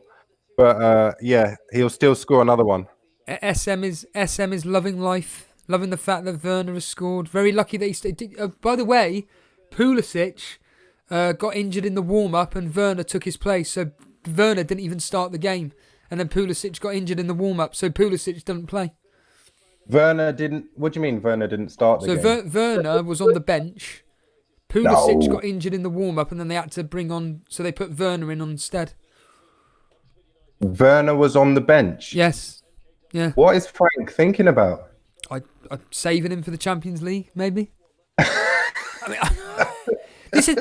But, yeah, he'll still score another one. SM is loving life Loving the fact that Werner has scored. Very lucky that he stayed. By the way, Pulisic got injured in the warm-up and Werner took his place. So Werner didn't even start the game. And then Pulisic got injured in the warm-up. So Pulisic didn't play. Werner didn't... What do you mean Werner didn't start the game? So Werner was on the bench. Pulisic got injured in the warm-up and then they had to bring on... So they put Werner in instead. Werner was on the bench? Yes. Yeah. What is Frank thinking about? I'm saving him for the Champions League, maybe. I mean, this is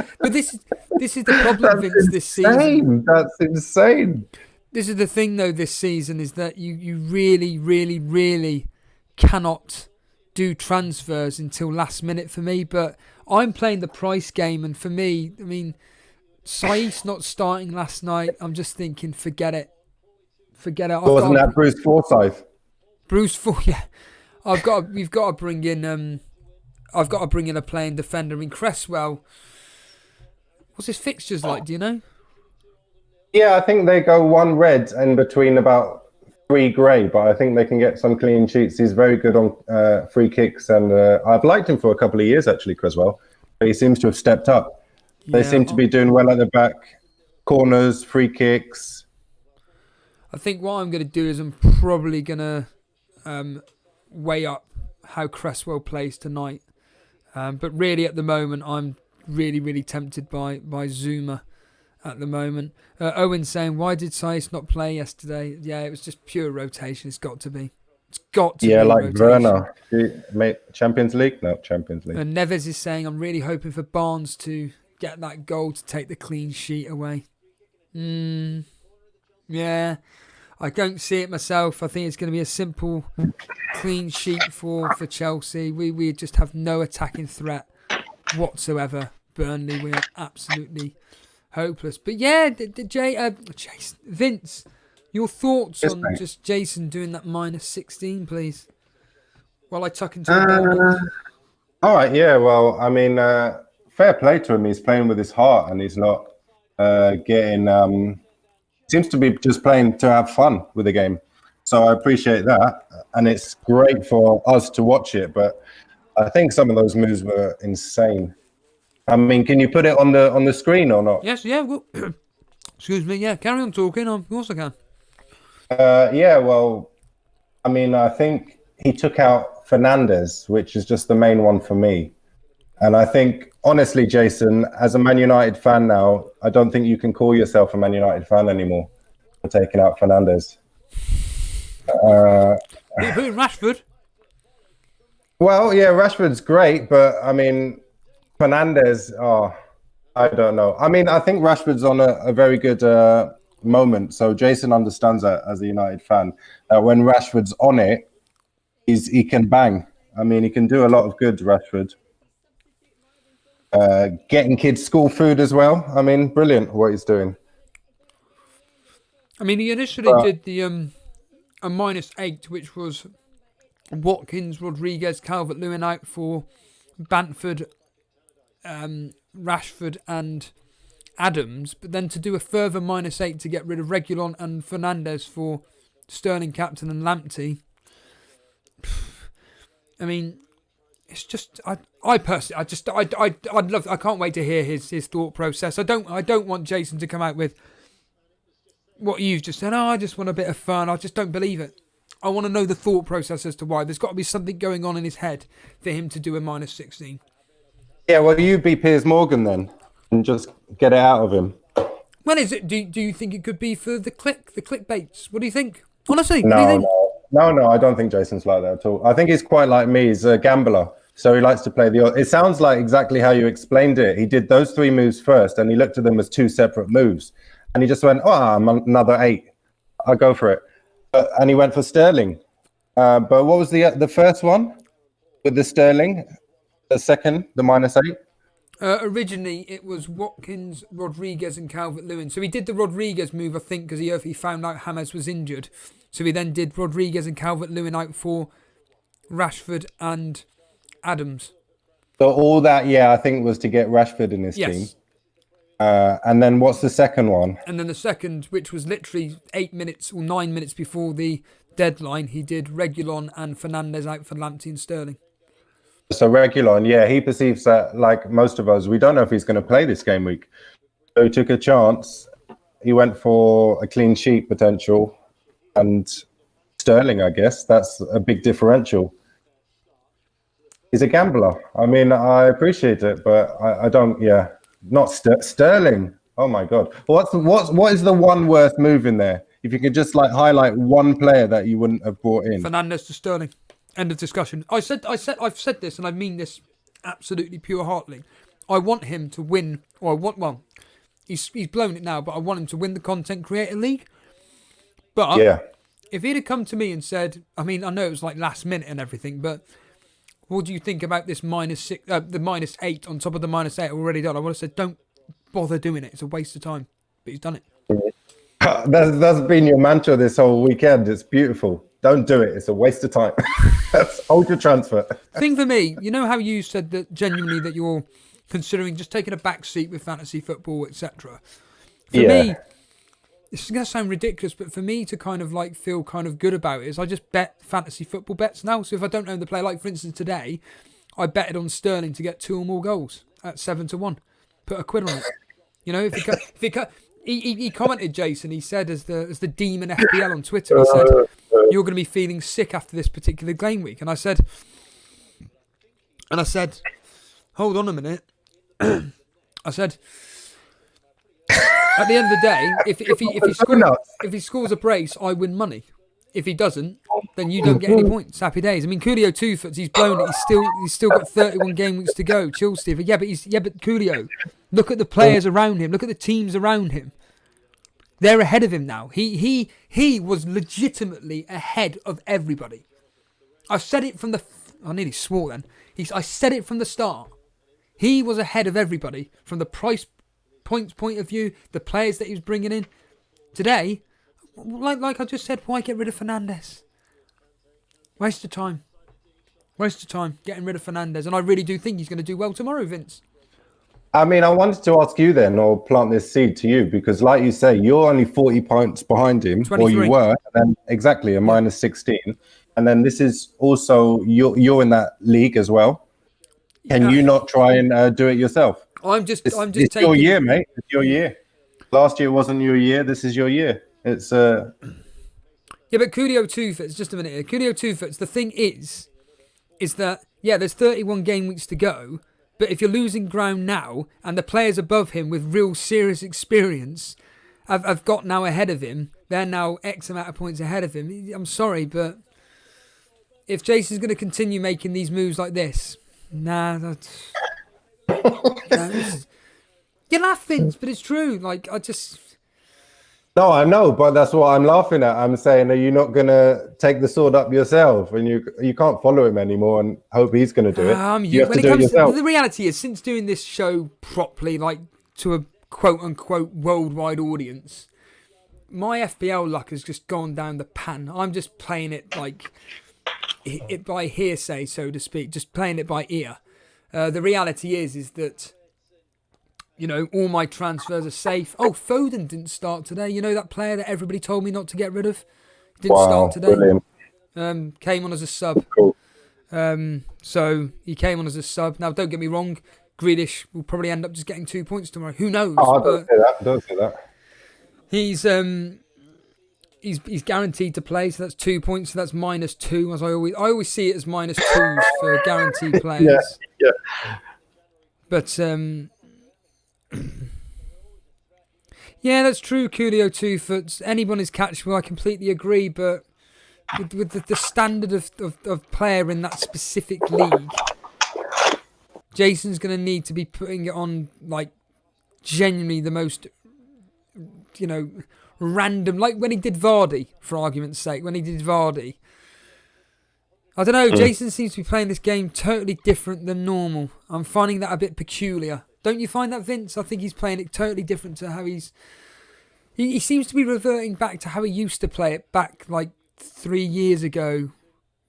the problem, Vince. This season, that's insane. This is the thing, though. This season is that you really, really, really cannot do transfers until last minute for me. But I'm playing the price game, and for me, I mean, Saiss not starting last night. I'm just thinking, forget it. Wasn't that Bruce Forsyth? Yeah. We've got to bring in. I've got to bring in a playing defender. I mean, Cresswell. What's his fixtures like? Do you know? Yeah, I think they go 1 red and between about 3 grey, but I think they can get some clean sheets. He's very good on free kicks, and I've liked him for a couple of years actually, Cresswell. But he seems to have stepped up. They seem to be doing well at the back, corners, free kicks. I think what I'm going to do is I'm probably going to weigh up how Cresswell plays tonight. But really at the moment, I'm really, really tempted by Zuma at the moment. Owen saying, why did Saiss not play yesterday? Yeah, it was just pure rotation. It's got to be. Yeah, like Werner. Champions League? No, Champions League. And Neves is saying, I'm really hoping for Barnes to get that goal to take the clean sheet away. Yeah. I don't see it myself. I think it's going to be a simple clean sheet for Chelsea. We just have no attacking threat whatsoever. Burnley, we are absolutely hopeless. But yeah, Vince, your thoughts on just Jason doing that -16, please? While I tuck into the all right, yeah. Well, I mean, fair play to him. He's playing with his heart, and he's not getting... seems to be just playing to have fun with the game. So I appreciate that. And it's great for us to watch it. But I think some of those moves were insane. I mean, can you put it on the screen or not? Yes, yeah. Well, excuse me. Yeah, carry on talking. Of course I can. Yeah, well, I mean, I think he took out Fernandes, which is just the main one for me. And I think, honestly, Jason, as a Man United fan now, I don't think you can call yourself a Man United fan anymore for taking out Fernandes. Who, Rashford? Well, yeah, Rashford's great, but I mean, Fernandes, I don't know. I mean, I think Rashford's on a very good moment. So Jason understands that as a United fan. When Rashford's on it, he can bang. I mean, he can do a lot of good, Rashford. Getting kids school food as well. I mean, brilliant what he's doing. I mean, he initially did the a -8, which was Watkins, Rodriguez, Calvert-Lewin out for Bamford, Rashford and Adams, but then to do a further -8 to get rid of Reguilon and Fernandes for Sterling captain and Lamptey. I mean, it's just I personally I'd love. I can't wait to hear his thought process. I don't want Jason to come out with what you've just said. I just want a bit of fun. I just don't believe it. I want to know the thought process as to why. There's got to be something going on in his head for him to do a -16. Yeah, well, you be Piers Morgan then, and just get it out of him. When is it? Do you think it could be for the clickbaits? What do you think? Honestly, No, what do you think? No, I don't think Jason's like that at all. I think he's quite like me. He's a gambler, so he likes to play the... It sounds like exactly how you explained it. He did those 3 moves first, and he looked at them as 2 separate moves. And he just went, I'm another 8. I'll go for it. And he went for Sterling. But what was the first one with the Sterling? The second, the -8? Originally, it was Watkins, Rodriguez and Calvert-Lewin. So he did the Rodriguez move, I think, because he found out James was injured. So he then did Rodriguez and Calvert-Lewin out for Rashford and Adams. So all that, I think was to get Rashford in his team. And then what's the second one? And then the second, which was literally 8 minutes or 9 minutes before the deadline, he did Reguilon and Fernandes out for Lamptey and Sterling. So Regulon, yeah, he perceives that, like most of us, we don't know if he's going to play this game week. So he took a chance. He went for a clean sheet potential. And Sterling, I guess, that's a big differential. He's a gambler. I mean, I appreciate it, but I don't, not Sterling. Oh, my God. What is the one worth move in there? If you could just like highlight one player that you wouldn't have brought in. Fernandes to Sterling. End of discussion. I've said this, and I mean this absolutely pure-heartedly. I want him to win, he's blown it now, but I want him to win the Content Creator League. But if he'd have come to me and said, I mean, I know it was like last minute and everything, but what do you think about this -6, the -8 on top of the -8 already done? I would have said, don't bother doing it. It's a waste of time. But he's done it. That's been your mantra this whole weekend. It's beautiful. Don't do it. It's a waste of time. That's ultra transfer. Thing for me, you know how you said that genuinely that you're considering just taking a back seat with fantasy football, etc. For me, this is going to sound ridiculous, but for me to kind of like feel kind of good about it is I just bet fantasy football bets now. So if I don't own the player, like for instance today, I betted on Sterling to get 2 or more goals at 7-1. Put a quid on it. You know, he commented, Jason. He said, as the demon FPL on Twitter, he said, "You're going to be feeling sick after this particular game week." And I said, "Hold on a minute." I said, "At the end of the day, if he scores a brace, I win money. If he doesn't, then you don't get any points. Happy days." I mean, Coolio 2-foots, he's blown it. He's still got 31 game weeks to go. Chill, Steve. Yeah, but Coolio, look at the players around him. Look at the teams around him. They're ahead of him now. He was legitimately ahead of everybody. I've said it from I nearly swore then. I said it from the start. He was ahead of everybody from the price points point of view, the players that he was bringing in. Today, like I just said, why get rid of Fernandes? Waste of time. Getting rid of Fernandes. And I really do think he's going to do well tomorrow, Vince. I mean, I wanted to ask you then, or plant this seed to you, because like you say, you're only 40 points behind him, 23. or you were, and then exactly a -16. And then this is also, you're in that league as well. Can you not try and do it yourself? It's taking... your year, mate. It's your year. Last year wasn't your year. This is your year. It's Yeah, but Coolio 2-foots, just a minute here. Coolio 2-foots, the thing is that, there's 31 game weeks to go, but if you're losing ground now, and the players above him with real serious experience have got now ahead of him, they're now X amount of points ahead of him. I'm sorry, but if Jason's going to continue making these moves like this, that's... You're laughing, but it's true. Like, No, I know, but that's what I'm laughing at. I'm saying, are you not going to take the sword up yourself? And you can't follow him anymore and hope he's going to do it. You have to do it yourself. The reality is, since doing this show properly, like to a quote-unquote worldwide audience, my FPL luck has just gone down the pan. I'm just playing it like it by hearsay, so to speak, just playing it by ear. The reality is that, you know, all my transfers are safe. Oh, Foden didn't start today. You know that player that everybody told me not to get rid of? Didn't start today. Brilliant. Came on as a sub. Cool. So he came on as a sub. Now, don't get me wrong. Grealish will probably end up just getting 2 points tomorrow. Who knows? Oh, don't say that. He's guaranteed to play, so that's 2 points. So that's -2. As I always see it as -2s for guaranteed players. Yeah. But yeah, that's true. Coolio 2-foots. Anyone is catchable. I completely agree. But with the standard of player in that specific league, Jason's going to need to be putting it on like genuinely the most, you know, random, like when he did Vardy, for argument's sake, I don't know, Jason seems to be playing this game totally different than normal. I'm finding that a bit peculiar. Don't you find that, Vince? I think he's playing it totally different to how he seems to be reverting back to how he used to play it back like 3 years ago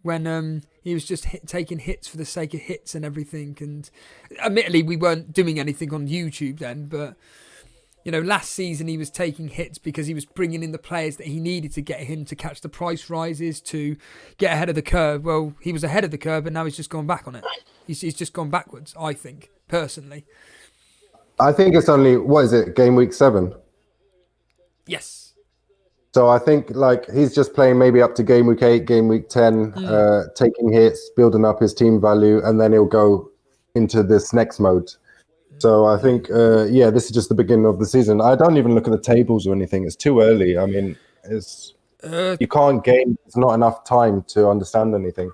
when he was just taking hits for the sake of hits and everything. And admittedly, we weren't doing anything on YouTube then, but last season he was taking hits because he was bringing in the players that he needed to get him to catch the price rises, to get ahead of the curve. Well, he was ahead of the curve, but now he's just gone back on it. He's just gone backwards, I think, personally. I think it's only, what is it, game week 7? Yes. So I think he's just playing maybe up to game week 8, game week 10, taking hits, building up his team value, and then he'll go into this next mode. So I think, this is just the beginning of the season. I don't even look at the tables or anything. It's too early. I mean, you can't game. It's not enough time to understand anything.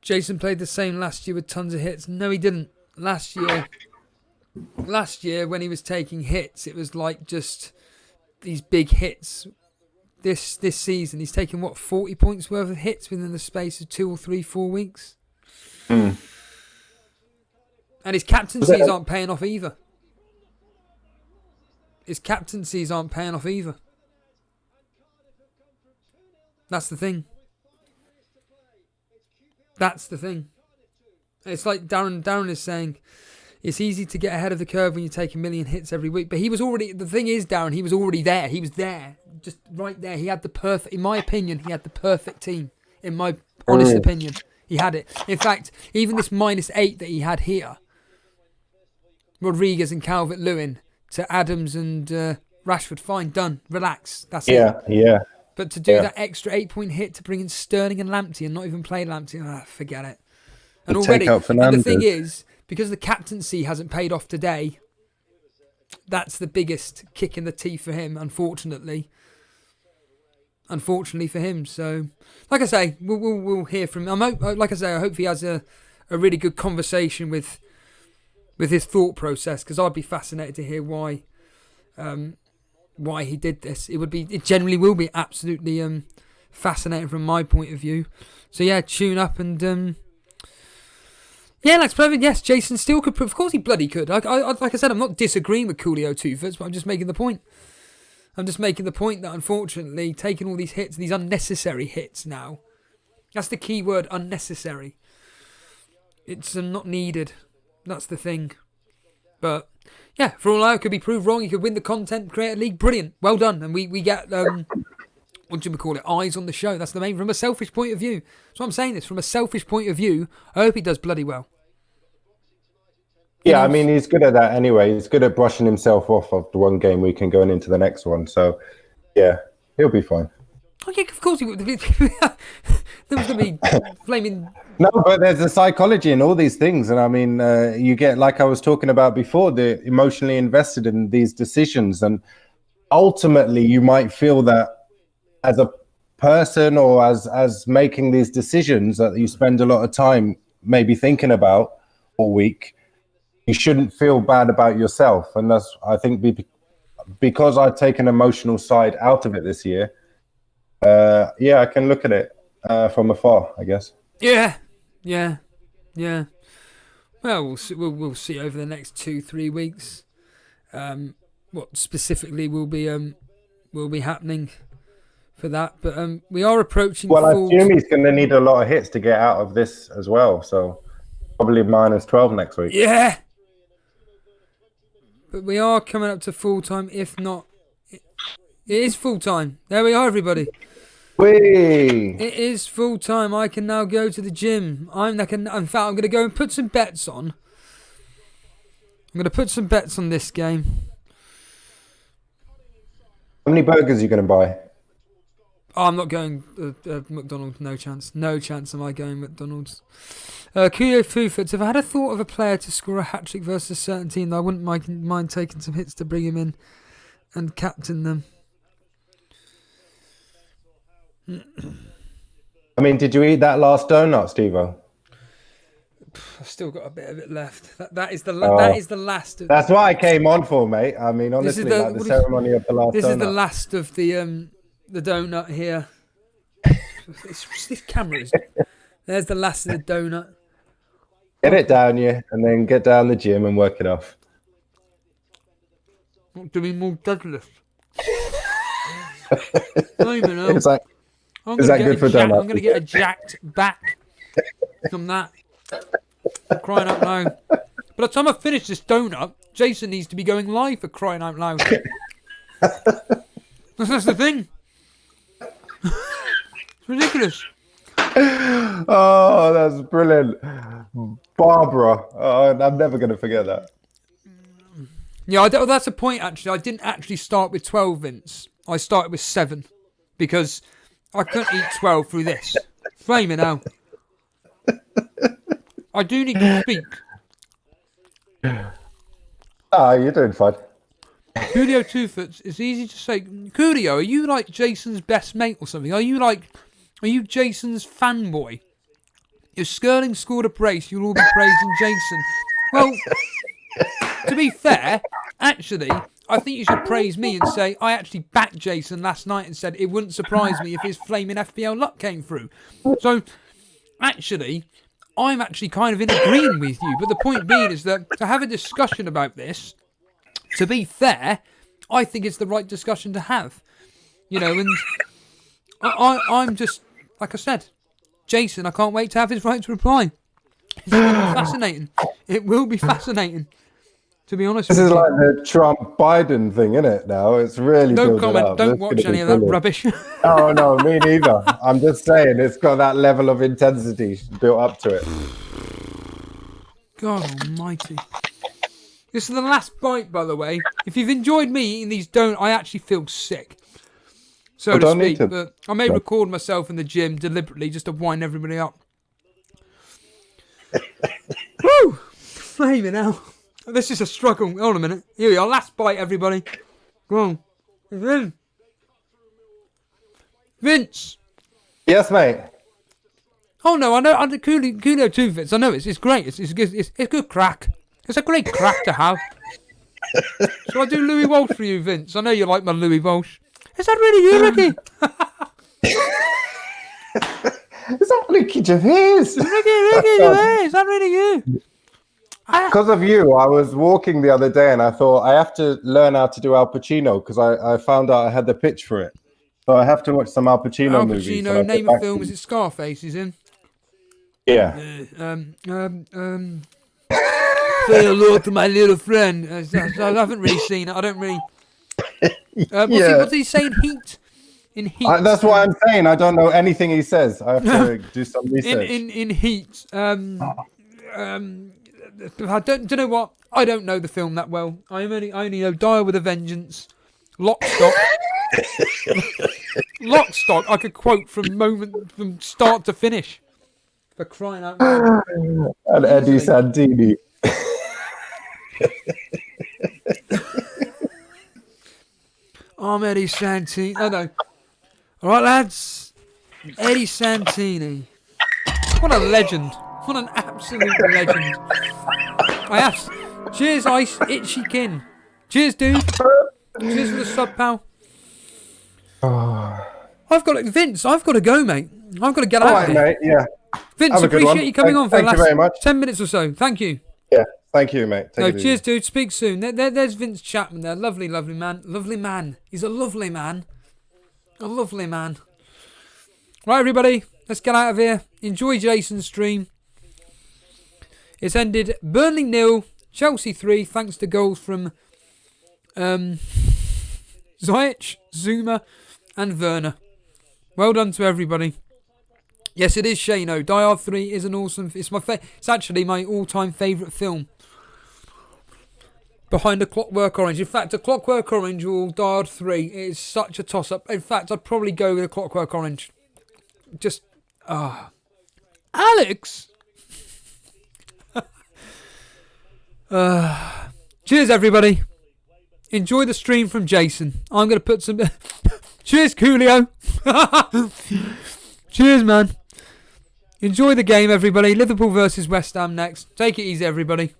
Jason played the same last year with tons of hits. No, he didn't. Last year, when he was taking hits, it was like just these big hits. This season, he's taken, 40 points worth of hits within the space of 2 or 3, 4 weeks? And his captaincies aren't paying off either. That's the thing. It's like Darren is saying, it's easy to get ahead of the curve when you take 1 million hits every week. But the thing is, Darren, he was already there. He was there, just right there. He had in my opinion, he had the perfect team. In my honest opinion, he had it. In fact, even this -8 that he had here, Rodriguez and Calvert-Lewin to Adams and Rashford, fine, done, relax, that's it. Yeah. But to do that extra 8-point hit to bring in Sterling and Lamptey and not even play Lamptey, forget it. And already, and the thing is, because the captaincy hasn't paid off today, that's the biggest kick in the teeth for him, unfortunately. Unfortunately for him. So, like I say, we'll hear from him. I hope he has a really good conversation with his thought process, because I'd be fascinated to hear why he did this. It generally will be absolutely fascinating from my point of view. So yeah, tune up and let's play. Yes, Jason still could. Of course, he bloody could. Like I said, I'm not disagreeing with Coolio Two-Foots, but I'm just making the point. That unfortunately, taking all these hits, these unnecessary hits now, that's the key word, unnecessary. It's not needed. That's the thing. But yeah, for all I know, could be proved wrong. You could win the Content Creator League. Brilliant. Well done. And we get, what do we call it? Eyes on the show. That's the main, from a selfish point of view. So I'm saying this, from a selfish point of view, I hope he does bloody well. Yeah, I mean, he's good at that anyway. He's good at brushing himself off of the one game week and going into the next one. So, yeah, he'll be fine. Oh, yeah, of course he would. There was going to be flaming... No, but there's a psychology in all these things. And I mean, you get, like I was talking about before, the emotionally invested in these decisions. And ultimately, you might feel that as a person or as making these decisions that you spend a lot of time maybe thinking about all week, you shouldn't feel bad about yourself. And that's, I think, because I take an emotional side out of it this year, I can look at it from afar, I guess. Yeah. Well, we'll see over the next 2-3 weeks what specifically will be happening for that. But we are approaching. Well, I assume he's going to need a lot of hits to get out of this as well. So probably -12 next week. Yeah. But we are coming up to full time. If not, it is full time. There we are, everybody. Whee! It is full time. I can now go to the gym. In fact, I'm going to go and put some bets on. I'm going to put some bets on this game. How many burgers are you going to buy? Oh, I'm not going McDonald's. No chance. No chance am I going McDonald's. Kuyo Fufits. If I had a thought of a player to score a hat-trick versus a certain team, I wouldn't mind taking some hits to bring him in and captain them. I mean, did you eat that last donut, Steve-O? I've still got a bit of it left. That is the last. That's what I came on for, mate. I mean, honestly, the ceremony of the last donut. This is the last of the donut here. This camera is... There's the last of the donut. Get it down you, and then get down the gym and work it off. Not doing more deadlift. I don't even know. Is that good for donut? I'm going to get a jacked back from that. I'm crying out loud. By the time I finish this donut, Jason needs to be going live for crying out loud. That's the thing. It's ridiculous. Oh, that's brilliant. Barbara. Oh, I'm never going to forget that. Yeah, that's a point, actually. I didn't actually start with 12, Vince. I started with 7 because I couldn't eat 12 through this. Flaming out. I do need to speak. Ah, you're doing fine. Coolio Two-Foots, it's easy to say. Coolio, are you like Jason's best mate or something? Are you Jason's fanboy? If Skirling scored a brace, you'll all be praising Jason. Well, to be fair, actually, I think you should praise me and say I actually backed Jason last night and said it wouldn't surprise me if his flaming FPL luck came through. So, actually, I'm actually kind of in agreement with you. But the point being is that to have a discussion about this, to be fair, I think it's the right discussion to have. You know, and I'm just, like I said, Jason, I can't wait to have his right to reply. It's going to be fascinating. It will be fascinating, to be honest with you. This is like the Trump-Biden thing, isn't it, now? It's really No building comment. up. Don't That's watch gonna any be of that brilliant. rubbish. Oh, no, me neither. I'm just saying, it's got that level of intensity built up to it. God almighty. This is the last bite, by the way. If you've enjoyed me eating these donuts, I actually feel sick, so to speak. But I may record myself in the gym deliberately just to wind everybody up. Woo! Flaming out. This is a struggle. Hold on a minute. Here we are. Last bite, everybody. Go on. Vince. Yes, mate. Oh no, I know. I Coolio Two-Foots. I know it's great. It's good crack. It's a great crack to have. Shall I do Louis Walsh for you, Vince? I know you like my Louis Walsh. Is that really you, Ricky? Is that Ricky Gervais? Ricky Gervais, is that really you? Because of you, I was walking the other day and I thought I have to learn how to do Al Pacino because I found out I had the pitch for it. So I have to watch some Al Pacino movies. Al Pacino, name of film, is it Scarface he's in? Yeah. Say hello to my little friend. I haven't really seen it. I don't really... What's he saying? Heat? In Heat. That's what I'm saying. I don't know anything he says. I have to do some research. In Heat. I don't know what. I don't know the film that well. I only know Die with a Vengeance, Lock, Stock. Lock, Stock. I could quote from start to finish. For crying out loud. And Eddie Santini. I'm Eddie Santini. Oh no. All right, lads. Eddie Santini. What a legend. What an absolute legend. Cheers, Ice Itchy Kin. Cheers, dude. Cheers for the sub, pal. Vince, I've got to go, mate. I've got to get out of here. Mate, yeah. Vince, appreciate you coming on for the last very much. 10 minutes or so. Thank you. Yeah, thank you, mate. Cheers, dude. Speak soon. There's Vince Chapman there. Lovely, lovely man. Lovely man. He's a lovely man. A lovely man. Right, everybody. Let's get out of here. Enjoy Jason's stream. It's ended Burnley 0, Chelsea 3, thanks to goals from Ziyech, Zuma, and Werner. Well done to everybody. Yes, it is Shano. Die Hard 3 is an awesome... It's actually my all-time favourite film. Behind A Clockwork Orange. In fact, A Clockwork Orange or Die Hard 3 is such a toss-up. In fact, I'd probably go with A Clockwork Orange. Just... Alex! Cheers, everybody. Enjoy the stream from Jason. I'm going to put some... Cheers, Coolio. Cheers, man. Enjoy the game, everybody. Liverpool versus West Ham next. Take it easy, everybody.